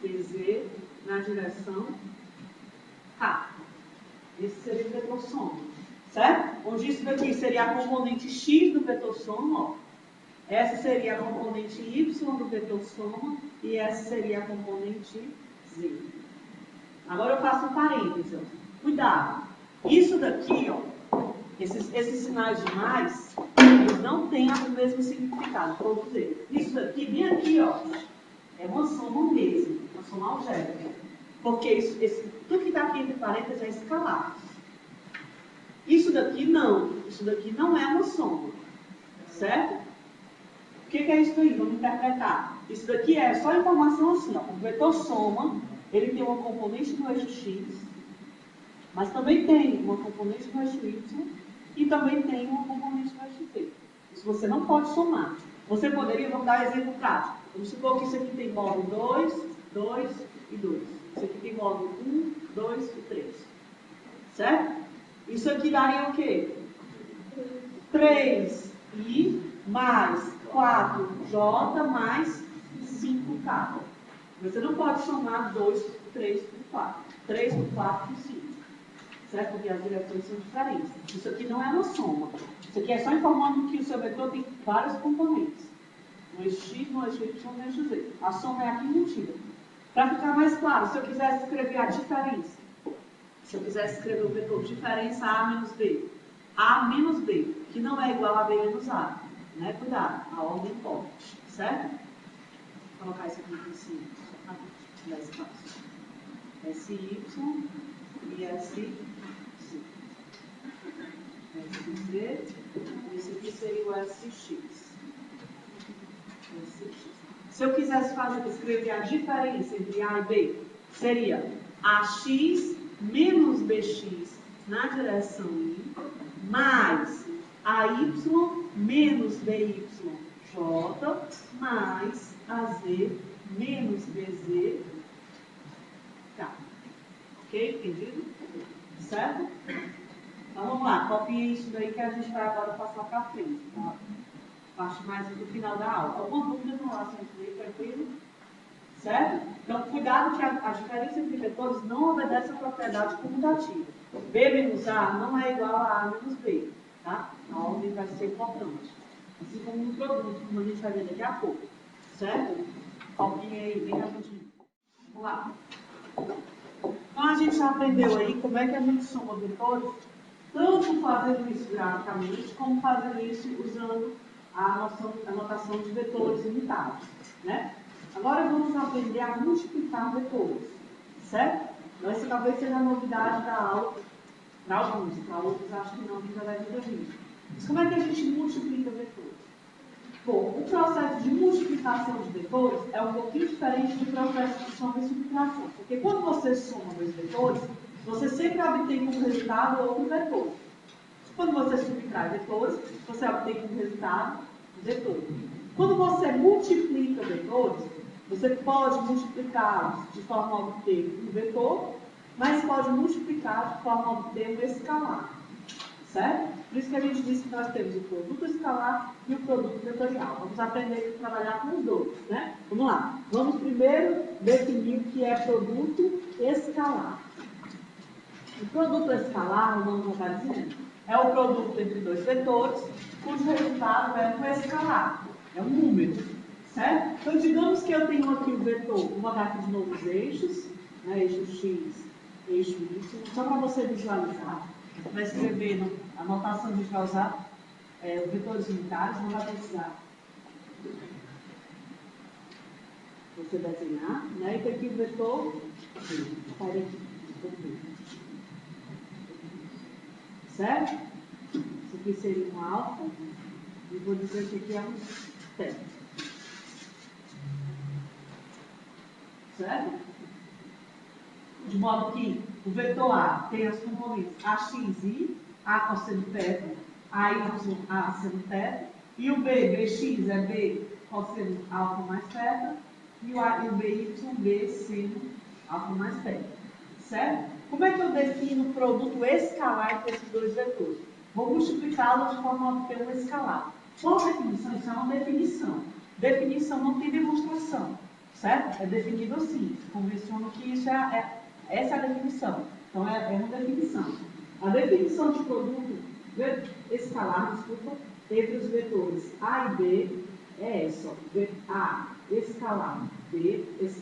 Speaker 1: BZ na direção K. Esse seria o vetor soma, certo? Onde isso daqui seria a componente X do vetor soma, ó. Essa seria a componente Y do vetor soma e essa seria a componente Z. Agora eu faço um parêntese, ó. Cuidado. Isso daqui, ó, esses sinais de mais, eles não têm o mesmo significado, todos eles. Isso daqui, bem aqui, ó, é uma soma mesmo, uma soma algébrica. Porque tudo que está aqui entre parênteses é escalar. Isso daqui não é uma soma, certo? O que é isso aí? Vamos interpretar. Isso daqui é só informação assim, ó. O vetor soma, ele tem uma componente no eixo X, mas também tem uma componente no eixo Y e também tem uma componente no eixo Z. Isso você não pode somar. Você poderia, vamos dar um exemplo prático. Vamos supor que isso aqui tem módulo 2, 2 e 2. Isso aqui tem módulo 1, 2 e 3. Certo? Isso aqui daria o quê? 3i mais 4j mais 5k. Você não pode somar 2 por 3 por 4. 3 por 4 por 5. Certo? Porque as direções são diferentes. Isso aqui não é uma soma. Isso aqui é só informando que o seu vetor tem vários componentes. No eixo X, no eixo Y, no eixo Z. A soma é aqui embutida. Para ficar mais claro, se eu quisesse escrever a diferença, se eu quisesse escrever o vetor diferença A menos B, que não é igual a B menos A, né? Cuidado, a ordem pode, certo? Vou colocar isso aqui em cima, só para dar espaço. SY e SZ. SZ, esse aqui seria o SX. Se eu quisesse escrever a diferença entre A e B, seria AX menos BX na direção Y, mais AY menos BYJ, mais AZ menos BZ. Tá. Ok? Entendido? Certo? Então vamos lá, copiem isso daí que a gente vai agora passar para frente. Tá? Parte mais do final da aula. Alguma dúvida com relação a isso aí, tranquilo? Certo? Então, cuidado que a diferença entre vetores não obedece à propriedade comutativa. B menos A não é igual a A menos B. Tá? A ordem vai ser importante. Assim como no produto, como a gente vai ver daqui a pouco. Certo? Copinha aí, bem rapidinho. Vamos lá. Então, a gente já aprendeu aí como é que a gente soma vetores, tanto fazendo isso graficamente, como fazendo isso usando a notação de vetores unitários, né? Agora vamos aprender a multiplicar vetores, certo? Então, essa talvez seja a novidade da aula para alguns, para outros acho que não, já deve ter visto. Mas como é que a gente multiplica vetores? Bom, o processo de multiplicação de vetores é um pouquinho diferente do processo de soma e subtração. Porque quando você soma dois vetores, você sempre obtém como resultado outro vetor. Quando você subtrai vetores, você obtém como resultado vetor. Quando você multiplica vetores, você pode multiplicá-los de forma a obter um vetor, mas pode multiplicar de forma a obter um escalar. Certo? Por isso que a gente disse que nós temos o produto escalar e o produto vetorial. Vamos aprender a trabalhar com os dois, né? Vamos lá. Vamos primeiro definir o que é produto escalar. O produto escalar, o nome não está dizendo, é o produto entre dois vetores, cujo resultado é um escalar, é um número, certo? Então, digamos que eu tenho aqui o vetor, vou botar aqui de novo os eixos, né? Eixo X, eixo Y, só para você visualizar. Você vai escrever a notação que a gente vai usar, vetores unitários, não vai precisar você desenhar, né? E tem aqui o vetor, certo? Isso aqui seria um alfa, e vou dizer que aqui é um teta. Certo? De modo que o vetor A tem as componentes AX e A cosseno θ, AY, A seno θ, e o B, BX é B cosseno alfa mais θ, e o BY, B seno alfa mais θ. Certo? Como é que eu defino o produto escalar entre esses dois vetores? Vou multiplicá-los de forma a obter um escalar. Qual definição? Isso é uma definição. Definição não tem demonstração. Certo? É definido assim. Convenciono que isso essa é a definição. Então, é uma definição. A definição de produto escalar, desculpa, entre os vetores A e B é essa. A escalar B, esse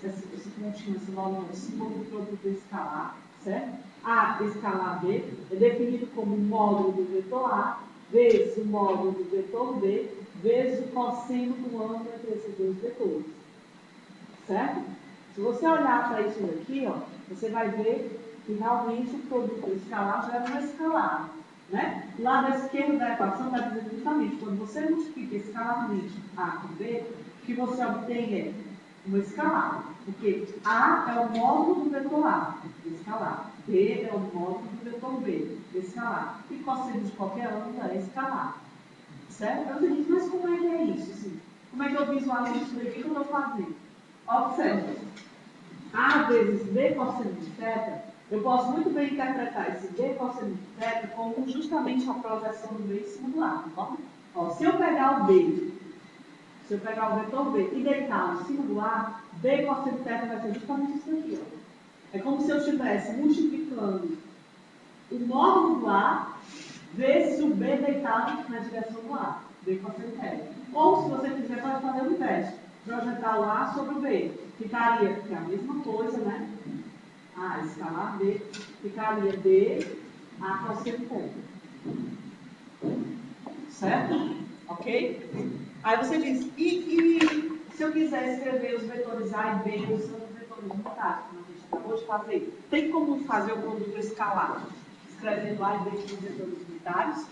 Speaker 1: pontinho, esse valor, esse símbolo do produto escalar, certo? A escalar B é definido como o módulo do vetor A, vezes o módulo do vetor B, vezes o cosseno do ângulo entre esses dois vetores. Certo? Se você olhar para isso daqui, ó, você vai ver que realmente o produto escalar já é uma escalar. Né? O lado esquerdo da equação está dizendo justamente, quando você multiplica escalarmente A com B, o que você obtém é uma escalar. Porque A é o módulo do vetor A, escalar. B é o módulo do vetor B, escalar. E cosseno de qualquer ângulo é escalar. Certo? Eu digo, mas como é que é isso? Assim? Como é que eu visualizo isso daqui que eu estou fazendo? Observe. A vezes B cosseno de θ, eu posso muito bem interpretar esse B cosseno de θ como justamente a projeção do B em cima do A. Tá? Ó, se eu pegar o B, se eu pegar o vetor B e deitá-lo em cima do A, B cosseno de θ vai ser justamente isso aqui. Ó. É como se eu estivesse multiplicando o módulo do A vezes o B deitado na direção do A. B cosseno de θ. Ou, se você quiser, pode fazer o inverso. Projetar o A sobre o B. Ficaria a mesma coisa, né? A escalar B. Ficaria B, A cosseno θ. Certo? Ok? Aí você diz, e se eu quiser escrever os vetores A e B usando os vetores unitários, como a gente acabou de fazer, tem como fazer o produto escalar escrevendo A e B como vetores unitários?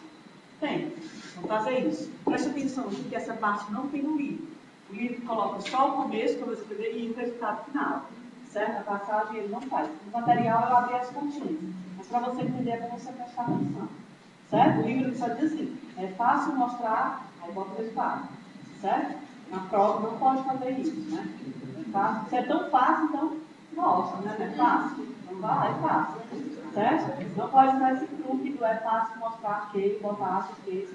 Speaker 1: Tem. Vamos fazer isso. Preste atenção aqui que essa parte não tem no livro. O livro coloca só o começo, que eu vou escrever, e o resultado final. Certo? A passagem ele não faz. No material eu abri as continhas. Mas para você entender é para você prestar atenção. Certo? O livro só diz assim, é fácil mostrar, aí bota o resultado. Certo? Na prova não pode fazer isso, né? É fácil. Se é tão fácil, então mostra, né? Não é fácil? Então vai lá, é fácil. Certo? Não pode usar esse truque do é fácil mostrar que, botar que,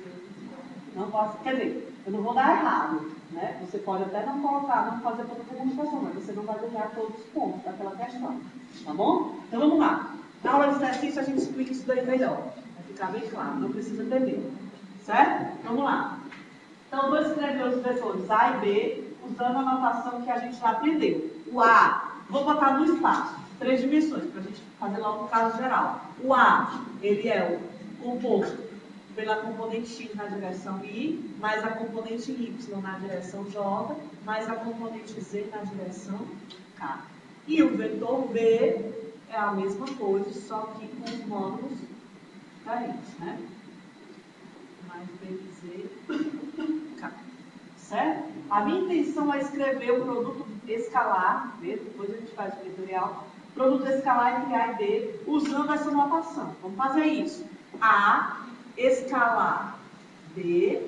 Speaker 1: não posso, quer dizer, eu não vou dar errado, né? Você pode até não colocar, não fazer toda a demonstração, mas você não vai ganhar todos os pontos daquela questão, tá bom? Então vamos lá. Na aula de exercício a gente explica isso daí melhor, vai ficar bem claro, não precisa ter medo, certo? Vamos lá. Então eu vou escrever os vetores A e B usando a notação que a gente já aprendeu. O A, vou botar no espaço, 3 dimensões, para a gente fazer logo no caso geral. O A, ele é o composto pela componente X na direção I, mais a componente Y na direção J, mais a componente Z na direção K. E o vetor B é a mesma coisa, só que com os módulos diferentes, né? Mais B e Z, K. Certo? A minha intenção é escrever o produto escalar, depois a gente faz o vetorial, produto escalar entre A e B, usando essa notação. Vamos fazer isso. A escalar B.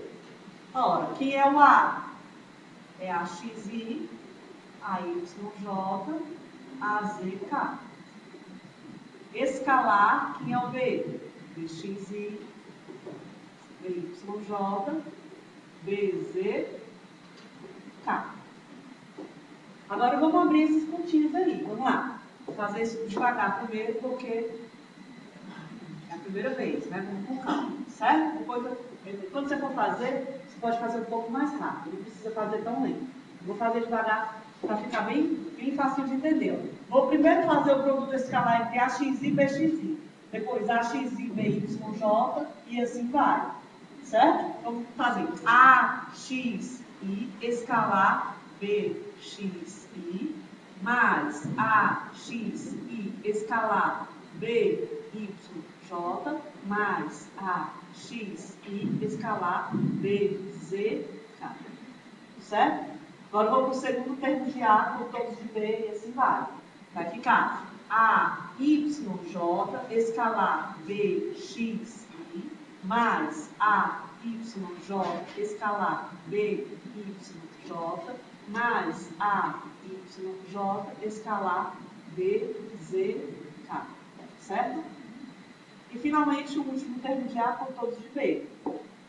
Speaker 1: Ora, quem é o A? É a XI, a YJ, a ZK. Escalar, quem é o B? BXI, BYJ, BZK. Agora vamos abrir esses pontinhos aí. Vamos lá. Vou fazer isso devagar primeiro, porque é a primeira vez, né? Vamos com calma, certo? Depois, quando você for fazer, você pode fazer um pouco mais rápido. Não precisa fazer tão lento. Vou fazer devagar para ficar bem fácil de entender. Vou primeiro fazer o produto escalar entre AXI e BXI. Depois AXI, BYJ e assim vai. Certo? Vamos fazer AXI escalar BXI mais AXI escalar BYJ mais AXI escalar BZK. Certo? Agora vou para o segundo termo de A, por todos de B e assim vai. Vai ficar AYJ escalar BXI mais AYJ escalar BYJ mais AYJ escalar BZK. Certo? E finalmente o último termo de A por todos de B.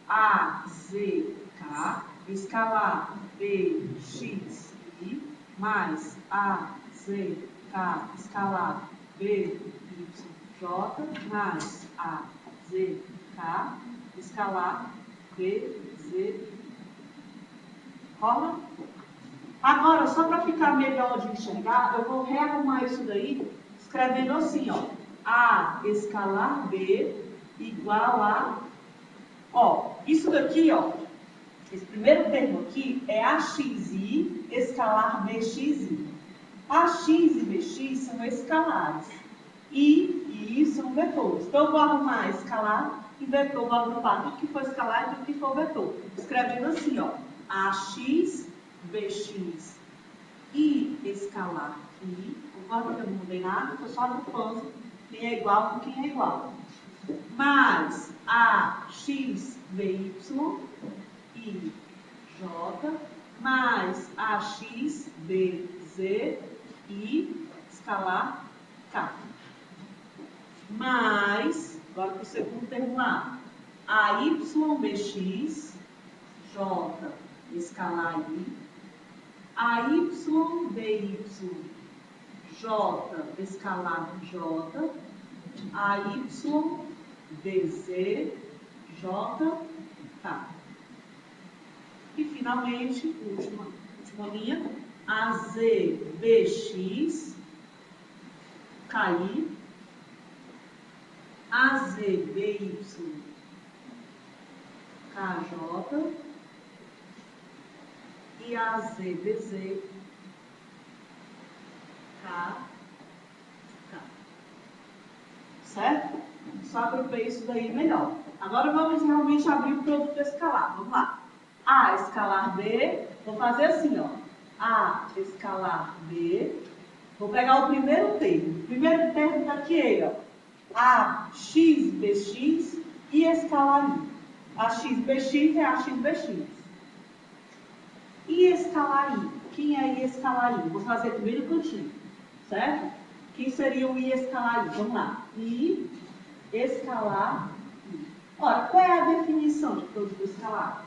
Speaker 1: AZK escalar BXI mais AZK escalar BYJ mais AZK escalar BZ. Rola? Agora, só para ficar melhor de enxergar, eu vou rearrumar isso daí, escrevendo assim, ó. A escalar B igual a... Ó, isso daqui, ó, esse primeiro termo aqui é AXI escalar BXI. AX e BX são escalares. I são vetores. Então, eu vou arrumar escalar e vetor, vou agrupar tudo que for escalar e tudo que for vetor. Escrevendo assim, ó. AX, BX, I escalar I. Concorda que eu não mudei nada? Estou só agrupando quem é igual com quem é igual. Mais AX, BY, I, J, mais AX, BZ, I, escalar K. Mais, agora para o segundo termo lá, AY, BX, J, escalar I, AY, BY, J, escalar J, AY, BZ, J, K. E finalmente, última linha, AZ, BX, KI, AZ, BY, KJ e AZ, BZ, K. Certo? Só agrupei isso daí melhor. Agora vamos realmente abrir o produto escalar. Vamos lá. A escalar B, vou fazer assim, ó. A escalar B, vou pegar o primeiro termo. O primeiro termo está aqui, ó. AX, BX e escalar I. AX, BX é AX, BX. E escalar I? Quem é I escalar I? Vou fazer primeiro cantinho, certo? Quem seria o I escalar I? Vamos lá. I escalar I. Ora, qual é a definição de produto escalar?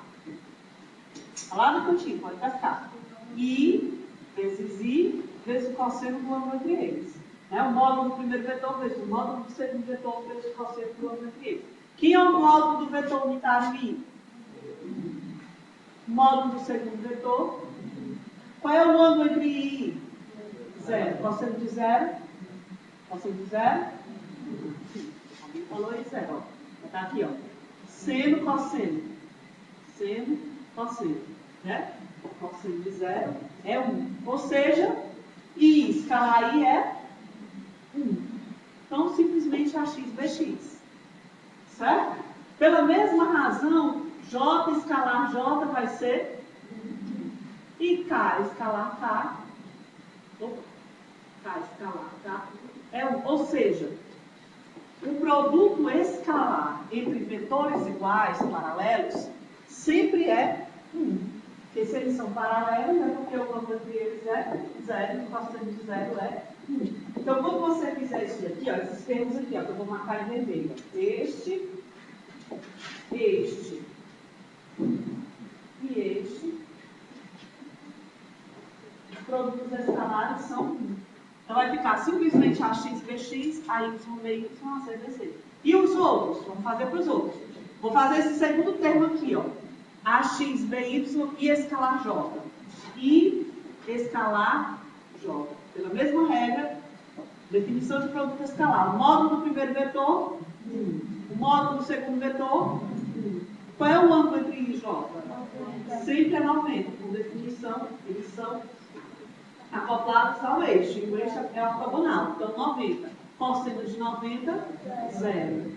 Speaker 1: Está lá no cantinho, pode cascar. I vezes I vezes o cosseno do ângulo entre eles. O módulo do primeiro vetor vezes o módulo do segundo vetor vezes o cosseno do ângulo entre eles. Quem é o módulo do vetor unitário I? O módulo do segundo vetor. Qual é o ângulo entre I e I? Zero. Cosseno de zero? Cosseno de zero? Alguém falou aí zero. Está aqui, ó. Seno, cosseno. Seno, cosseno. Né? Cosseno de zero é 1. Ou seja, I escalar I é 1. Então, simplesmente AX, BX. Certo? Pela mesma razão, J escalar J vai ser I K escalar K Tá, escalar, tá? Ou seja, o produto escalar entre vetores iguais, paralelos, sempre é 1. Porque se eles são paralelos, é porque o ângulo entre eles é 0, e o cosseno de 0 é 1. Então, quando você fizer isso daqui, ó, esses termos aqui, ó, que eu vou marcar em vermelho, este e este, os produtos escalares são 1. Então, vai ficar simplesmente AX, BX, AY, BY, AC, BC. E os outros? Vamos fazer para os outros. Vou fazer esse segundo termo aqui, ó. AX, BY e escalar J. E escalar J. Pela mesma regra, definição de produto escalar. O módulo do primeiro vetor, 1. O módulo do segundo vetor, 1. Qual é o ângulo entre I e J? Sempre é 90. Por definição, eles são acoplados ao eixo. E o eixo é ortogonal. Então, 90. Cosseno de 90, 0.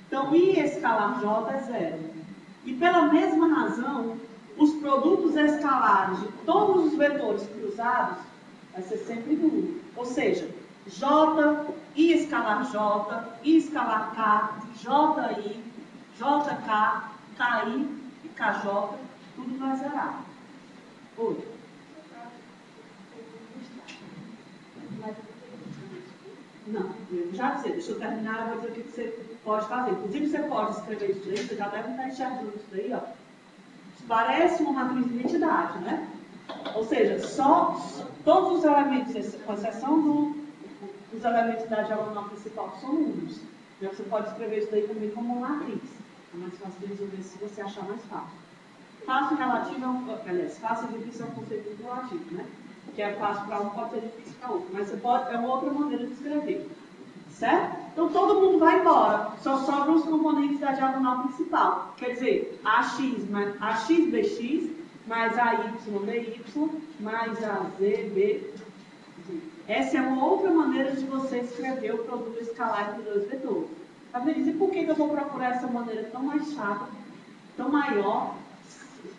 Speaker 1: Então, I escalar J é 0. E pela mesma razão, os produtos escalares de todos os vetores cruzados vai ser sempre nulo. Ou seja, J, I escalar J, I escalar K, JI, JK, KI e KJ, tudo vai zerar. Oi. Não, eu já sei, deixa eu terminar, eu vou dizer o que você pode fazer. Inclusive, você pode escrever isso daí, você já deve estar enxergando isso daí, ó. Parece uma matriz de identidade, né? Ou seja, todos os elementos, com exceção dos elementos da diagonal principal, que são números. Então, você pode escrever isso daí também como uma matriz. É mais fácil de resolver se você achar mais fácil. Fácil relativo é fácil e difícil é um conceito relativo, né? Que é fácil para um, pode ser difícil para outro. Mas é uma outra maneira de escrever. Certo? Então todo mundo vai embora. Só sobram os componentes da diagonal principal. Quer dizer, AX BX mais AY BY mais AZ BZ. Essa é uma outra maneira de você escrever o produto escalar entre dois vetores. Tá vendo? E por que eu vou procurar essa maneira tão mais chata, tão maior,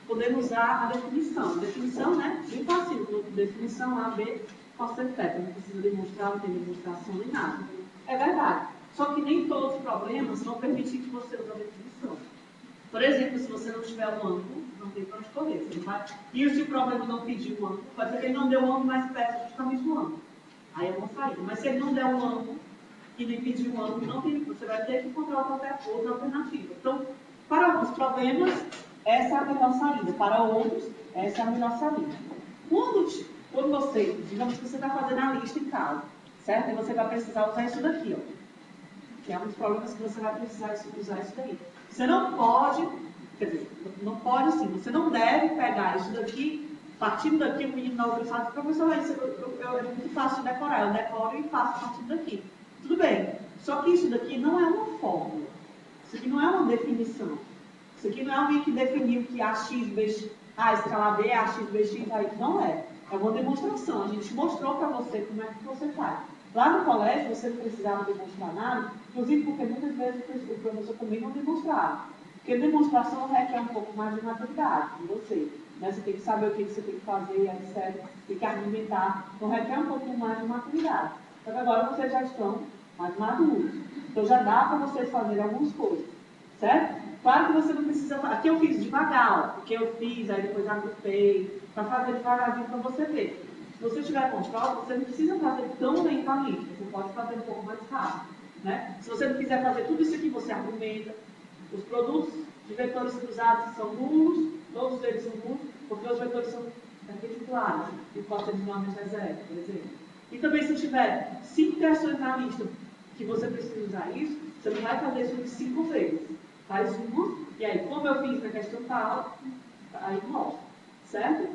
Speaker 1: podendo usar a definição? Definição, né? Bem fácil. Definição A, B, cosseno θ. Não precisa demonstrar, não tem demonstração nem nada. É verdade. Só que nem todos os problemas vão permitir que você use a definição. Por exemplo, se você não tiver um ângulo, não tem para onde correr. Você não vai... E se o problema não pedir um ângulo, pode ser que ele não deu um ângulo mais perto justamente do ângulo. Aí é uma saída. Mas se ele não der um ângulo e nem pedir um ângulo, não tem, você vai ter que encontrar outra alternativa. Então, para alguns problemas, essa é a melhor saída. Para outros, essa é a melhor saída. Quando você, digamos que você está fazendo a lista em casa, certo? E você vai precisar usar isso daqui, ó. Que é um dos problemas que você vai precisar usar isso daí. Você não pode, quer dizer, não pode sim, você não deve pegar isso daqui, partindo daqui, o menino na outra fala, professor, é muito fácil de decorar, eu decoro e faço partindo daqui. Tudo bem, só que isso daqui não é uma fórmula, isso aqui não é uma definição, isso aqui não é alguém que definiu que AX, BX, A escalar B é AX, BX, aí não é. É uma demonstração, a gente mostrou para você como é que você faz. Lá no colégio, você não precisava demonstrar nada, inclusive porque muitas vezes o professor também não demonstrava. Porque demonstração requer um pouco mais de maturidade de você. Né? Você tem que saber o que você tem que fazer, etc. Tem que argumentar. Então, requer um pouquinho mais de maturidade. Só que agora vocês já estão mais maduros. Então, já dá para vocês fazerem algumas coisas. Certo? Claro que você não precisa... Aqui eu fiz devagar, ó, porque eu fiz, aí depois agrupei, para fazer devagarzinho para você ver. Se você tiver controle, você não precisa fazer tão lentamente, você pode fazer um pouco mais rápido. Né? Se você não quiser fazer tudo isso aqui, você argumenta. Os produtos de vetores cruzados são nulos, todos eles são nulos, porque os vetores são perpendiculares, e o cosseno de 90 é 0, por exemplo. E também se tiver 5 questões na lista que você precisa usar isso, você não vai fazer isso 5 vezes. Faz uma, e aí, como eu fiz na questão tal, aí mostra. Certo?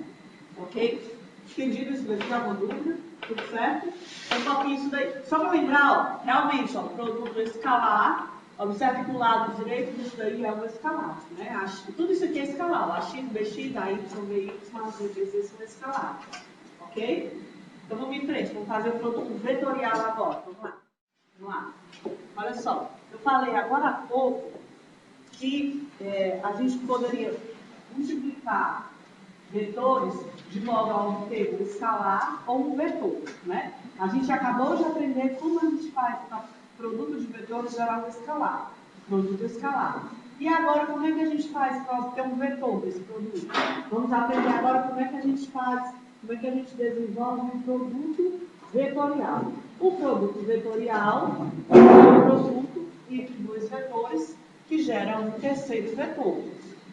Speaker 1: Ok? Entendido isso daqui? Alguma dúvida? Tudo certo? Então, coloque isso daí. Só para lembrar, ó, realmente, ó, o produto escalar, observe que o lado direito disso daí é o escalar. Né? Tudo isso aqui é escalar. AX, BX, AY, BY, AZ, BZ são escalares. Ok? Então, vamos em frente. Vamos fazer o produto vetorial agora. Vamos lá. Vamos lá. Olha só. Eu falei agora há pouco que a gente poderia multiplicar vetores de modo a obter um escalar ou um vetor, né? A gente acabou de aprender como a gente faz para produto de vetores gerar um escalar, produto escalar. E agora, como é que a gente faz para obter um vetor desse produto? Vamos aprender agora como é que a gente faz, como é que a gente desenvolve um produto vetorial. O produto vetorial é um produto entre dois vetores que gera um terceiro vetor,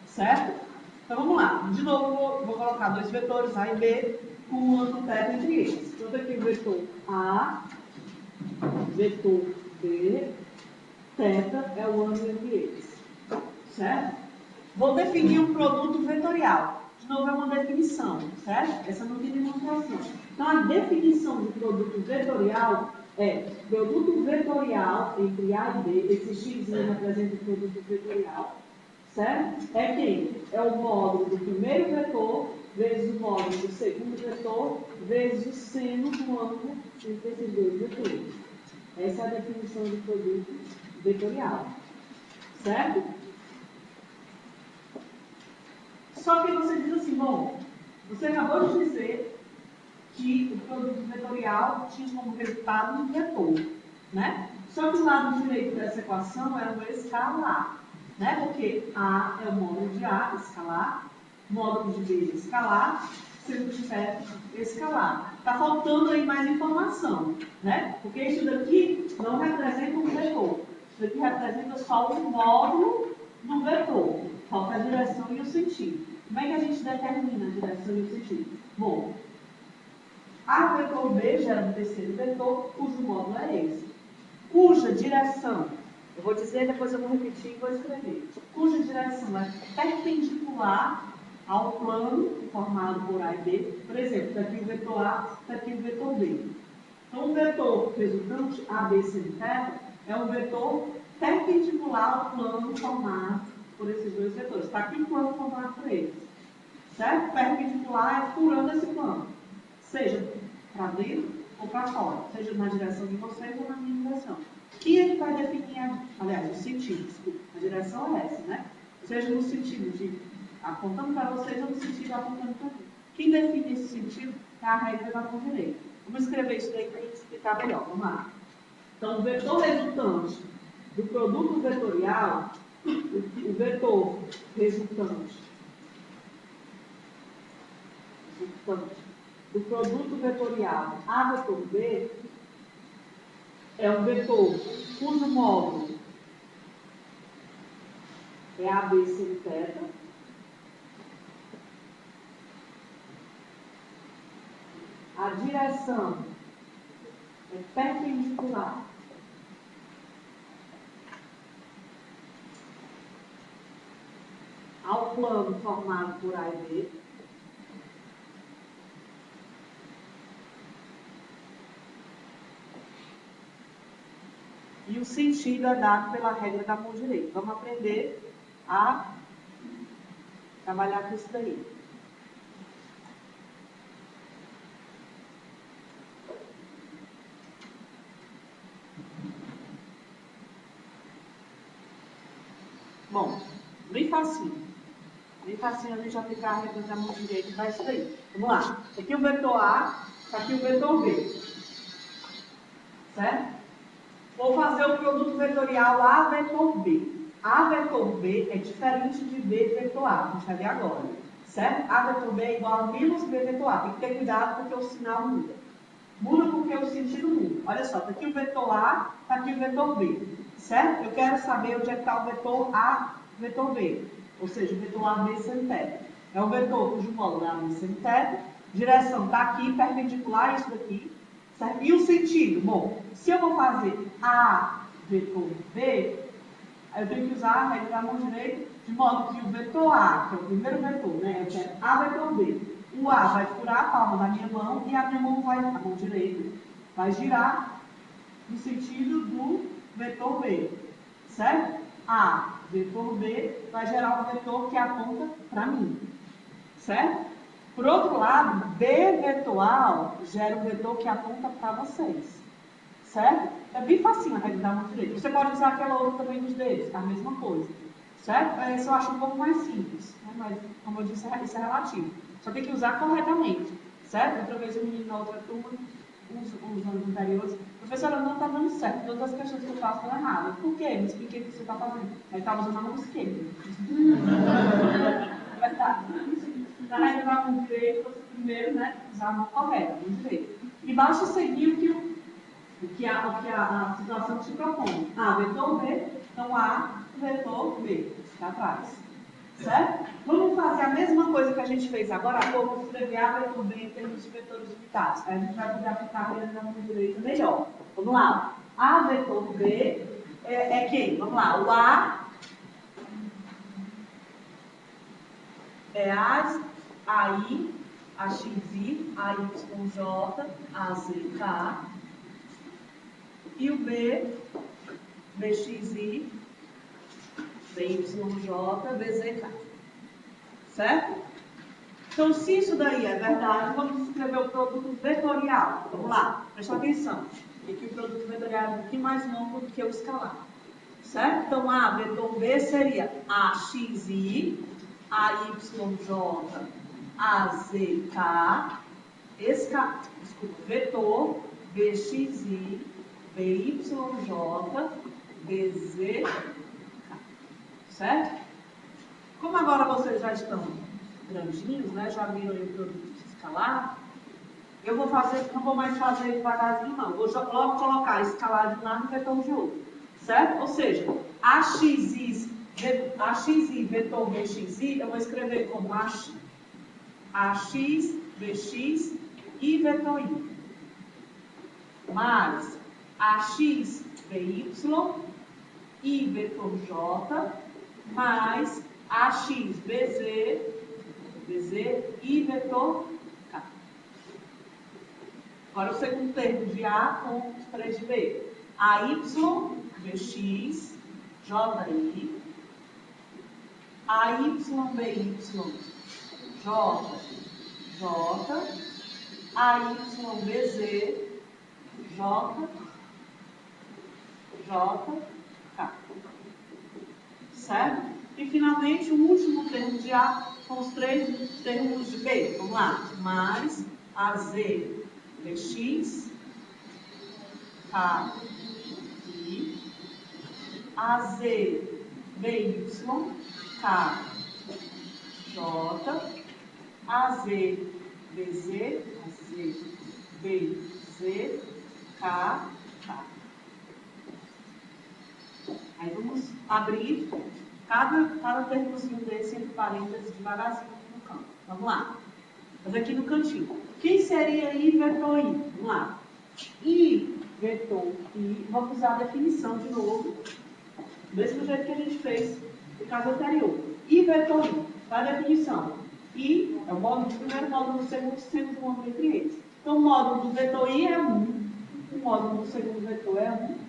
Speaker 1: certo? Então vamos lá. De novo, vou colocar dois vetores A e B com um ângulo θ entre eles. Então aqui o vetor A, vetor B, θ é o ângulo entre eles. Certo? Vou definir um produto vetorial. De novo, é uma definição, certo? Essa não tem demonstração. Então, a definição de produto vetorial é produto vetorial entre A e B. Esse x representa o produto vetorial, certo? É quem? É o módulo do primeiro vetor vezes o módulo do segundo vetor vezes o seno do ângulo entre esses dois vetores. Essa é a definição de produto vetorial, certo? Só que você diz assim, bom, você acabou de dizer que o produto vetorial tinha como resultado um vetor, né? Só que o lado direito dessa equação é o escalar, né? Porque A é o módulo de A, escalar, módulo de B, escalar, seno de θ, escalar. Está faltando aí mais informação, né? Porque isso daqui não representa um vetor. Isso daqui representa só um módulo do vetor. Falta a direção e o sentido. Como é que a gente determina a direção e o sentido? Bom, A vetor B gera um terceiro vetor, cujo módulo é esse. Cuja direção, eu vou dizer, depois eu vou repetir e vou escrever. Cuja direção é perpendicular ao plano formado por A e B. Por exemplo, daqui o vetor A, daqui o vetor B. Então, o vetor resultante, AB seno θ, é um vetor perpendicular ao plano formado por esses dois vetores. Está aqui o plano formado por eles. Certo? Perpendicular é furando esse plano. Seja para dentro ou para fora. Seja na direção de vocês ou na minha direção. Quem é que vai definir, aliás, o sentido? Desculpa, a direção é essa, né? Seja no sentido de apontando para vocês ou no sentido de apontando para mim. Quem define esse sentido é a regra da mão direita. Vamos escrever isso daí para a gente explicar melhor. Vamos lá. Então, o vetor resultante do produto vetorial, o vetor resultante do produto vetorial A vetor B é um vetor cujo módulo é AB seno θ. A direção é perpendicular ao plano formado por A e B. E o sentido é dado pela regra da mão direita. Vamos aprender a trabalhar com isso daí. Bom, bem facinho. Bem facinho a gente aplicar a regra da mão direita e dar isso daí. Vamos lá. Aqui o vetor A, aqui o vetor B. Certo? Vou fazer o produto vetorial A vetor B. A vetor B é diferente de B vetor A. A gente vai ver agora. Certo? A vetor B é igual a menos B vetor A. Tem que ter cuidado porque o sinal muda. Muda porque o sentido muda. Olha só, está aqui o vetor A, está aqui o vetor B. Certo? Eu quero saber onde é que está o vetor A, vetor B. Ou seja, o vetor AB seno θ. É o vetor cujo módulo é AB seno θ. Direção está aqui, perpendicular a isso daqui. Certo? E o sentido? Bom, se eu vou fazer A vetor B, eu tenho que usar a regra da mão direita, de modo que o vetor A, que é o primeiro vetor, né? Eu quero A vetor B. O A vai furar a palma da minha mão e a minha mão vai, a mão direita, vai girar no sentido do vetor B. Certo? A vetor B vai gerar um vetor que aponta para mim. Certo? Por outro lado, B vetorial gera um vetor que aponta para vocês. Certo? É bem facinho a regra da mão direita. Você pode usar aquela outra também dos dedos, é a mesma coisa. Certo? Isso eu acho um pouco mais simples, né? Mas, como eu disse, isso é relativo. Só tem que usar corretamente, certo? Outra vez o menino na outra turma, uns anos anteriores, professora, não está dando certo, todas as questões que eu faço estão erradas. Por quê? Me expliquei o que você está fazendo. Ele estava usando a mão esquerda. É verdade. Na regra da mão direita, você primeiro, né, usar a mão correta, a mão direita. E basta seguir o que a situação te propõe. A, vetor B, então A, vetor B, está atrás. Certo? Vamos fazer a mesma coisa que a gente fez agora há pouco, escrever A, vetor B em termos de vetores limitados. Aí a gente vai poder aplicar a regra da mão direita melhor. Vamos lá. A, vetor B é quem? Vamos lá. O A é AI, AXI, AYJ, AZK. E o B, BXI, BYJ, BZK. Certo? Então, se isso daí é verdade, vamos escrever o produto vetorial. Vamos lá, presta atenção. E que o produto vetorial é um pouquinho mais longo do que o escalar. Certo? Então, A, vetor B seria AXI, AYJ, AZK, vetor BXI, BYJ, BZK. Certo? Como agora vocês já estão grandinhos, né? Já viram aí o produto escalar, eu vou fazer, não vou mais fazer devagarzinho, não. Vou logo colocar escalar de um lado e vetor de outro. Certo? Ou seja, AXI, vetor BXI, eu vou escrever como AX, BX e vetor I. Mais AX, BY e vetor J, mais AX, BZ e vetor K. Agora o segundo termo de A com os três de B. AY, BX, JI, AY, BY, J, AY, BZ, J, K. Certo? E finalmente o último termo de A com os três termos de B. Vamos lá. Mais AZ, BX, K, I, AZ, BY, K, J, AZ, BZ, K, K. Aí vamos abrir cada termozinho desse entre parênteses devagarzinho no canto. Vamos lá. Mas aqui no cantinho. Quem seria I vetor I? Vamos lá. I vetor I, vamos usar a definição de novo, do mesmo jeito que a gente fez no caso anterior. I vetor I, qual é a definição? I é o módulo do primeiro, módulo do segundo, sempre o módulo entre eles. Então o módulo do vetor I é 1, o módulo do segundo vetor é 1.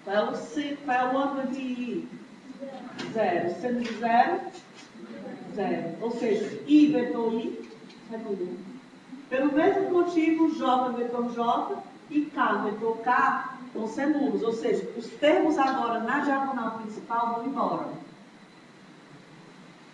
Speaker 1: Qual é o ângulo de I? 0. Sendo de 0, 0. Ou seja, I vetor I é nulo. Pelo mesmo motivo, J vetor J e K vetor K vão ser nulos. Ou seja, os termos agora na diagonal principal vão embora.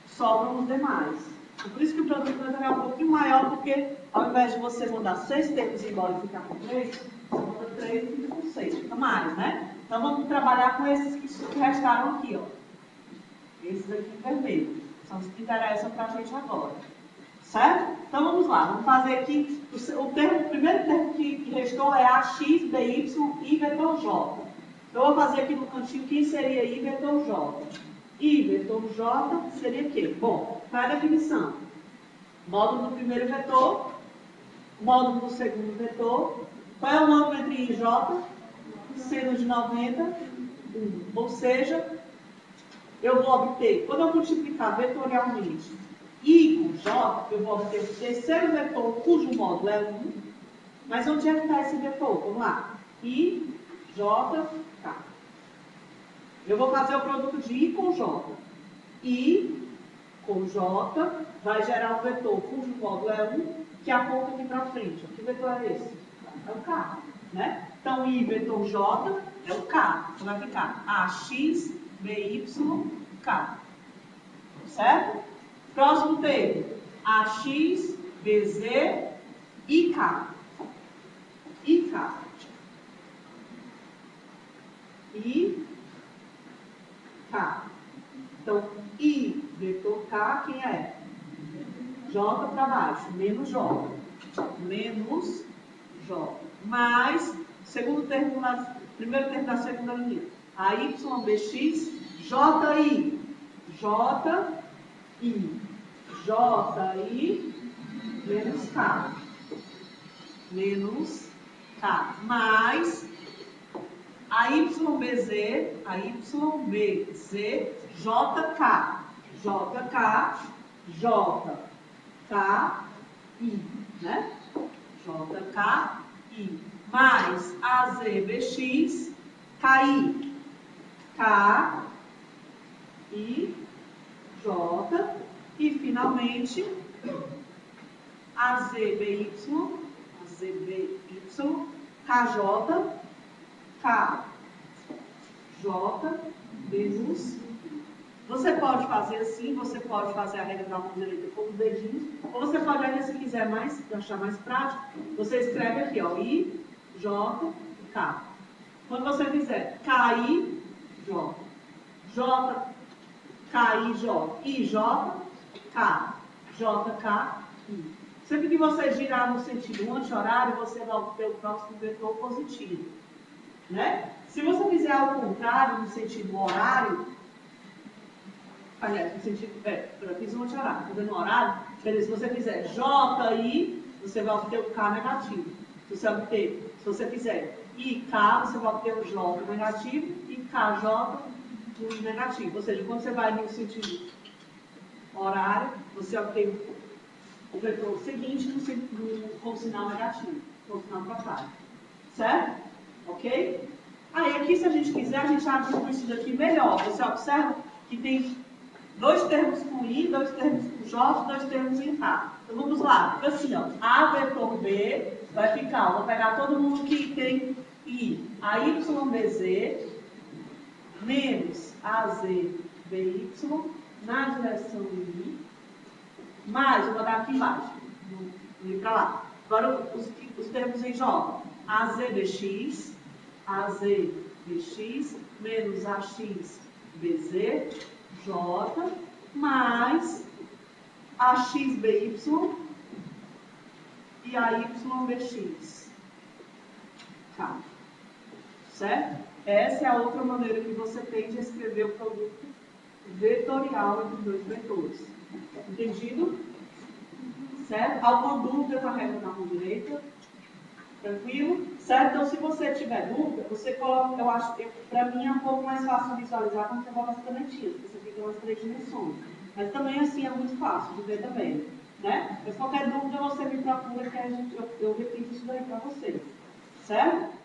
Speaker 1: Sobram os demais. Por isso que o produto vetorial é um pouquinho maior, porque ao invés de você mandar 6 termos embora e ficar com 3, você manda 3 e fica com 6. Fica mais, né? Então vamos trabalhar com esses que restaram aqui, ó. Esses aqui em vermelho. São os que interessam para a gente agora. Certo? Então vamos lá. Vamos fazer aqui. O primeiro termo que restou é AX, BY e vetor J. Então eu vou fazer aqui no cantinho quem seria I vetor J. I vetor J seria o quê? Bom, qual é a definição? Módulo do primeiro vetor, módulo do segundo vetor. Qual é o ângulo entre I e J? Seno de 90, 1. Ou seja, eu vou obter, quando eu multiplicar vetorialmente I com J, eu vou obter o terceiro vetor cujo módulo é 1. Mas onde é que está esse vetor? Vamos lá. I, J, K. Eu vou fazer o produto de I com J. I com J vai gerar um vetor cujo módulo é 1, que aponta aqui para frente. Que vetor é esse? É o K. Né? Então, I vetor J é o K. Então, vai ficar AX, BY, K. certo? Próximo termo, AX, BZ, IK. IK. IK. Então, I, vetor K, quem é? J para baixo, menos J. Menos J. Mais, segundo termo, primeiro termo da segunda linha. AYBX, JI. JI. JI, menos K. Menos K. Mais AYBZ, JK. JK, JKI, né? JKI. Mais AZBX, KI. KI, J. E, finalmente, AZBY, KJ, KJ, menos. Você pode fazer assim, você pode fazer a regra da mão direita com os dedinhos, ou você pode ainda, se quiser mais, achar mais prático, você escreve aqui, ó, I, J, K. Quando você fizer KI, J, J, KI, J, IJ, K, JK, I. Sempre que você girar no sentido anti-horário, você vai obter o próximo vetor positivo, né? Se você fizer ao contrário, no sentido horário, aliás, no sentido, eu fiz um anti-horário, fazendo horário, se você fizer JI, você vai obter o K negativo. Se você fizer IK, você vai obter o J negativo e KJ o negativo. Ou seja, quando você vai no sentido horário, você obtém o vetor seguinte com sinal negativo, com sinal contrário. Certo? Ok? Aí aqui, se a gente quiser, a gente abre isso daqui melhor. Você observa que tem dois termos com I, dois termos com J, dois termos em K. Então vamos lá. Fica assim, ó. A vetor B vai ficar, vou pegar todo mundo que tem I. AYBZ menos AZBY na direção I, mais, vou botar aqui embaixo, não ir para lá. Agora os termos em J. AZBX menos AXBZ, J, mais AXBY e AYBX. Tá. Certo? Essa é a outra maneira que você tem de escrever o produto vetorial entre dois vetores. Entendido? Certo? Alguma dúvida com a regra da mão direita? Tranquilo? Certo? Então, se você tiver dúvida, você coloca, eu acho, para mim é um pouco mais fácil visualizar quando você bota as canetinhas, porque você fica nas 3 dimensões. Mas também assim é muito fácil de ver também. Né? Mas qualquer dúvida você me procura que eu repito isso daí para vocês. Certo?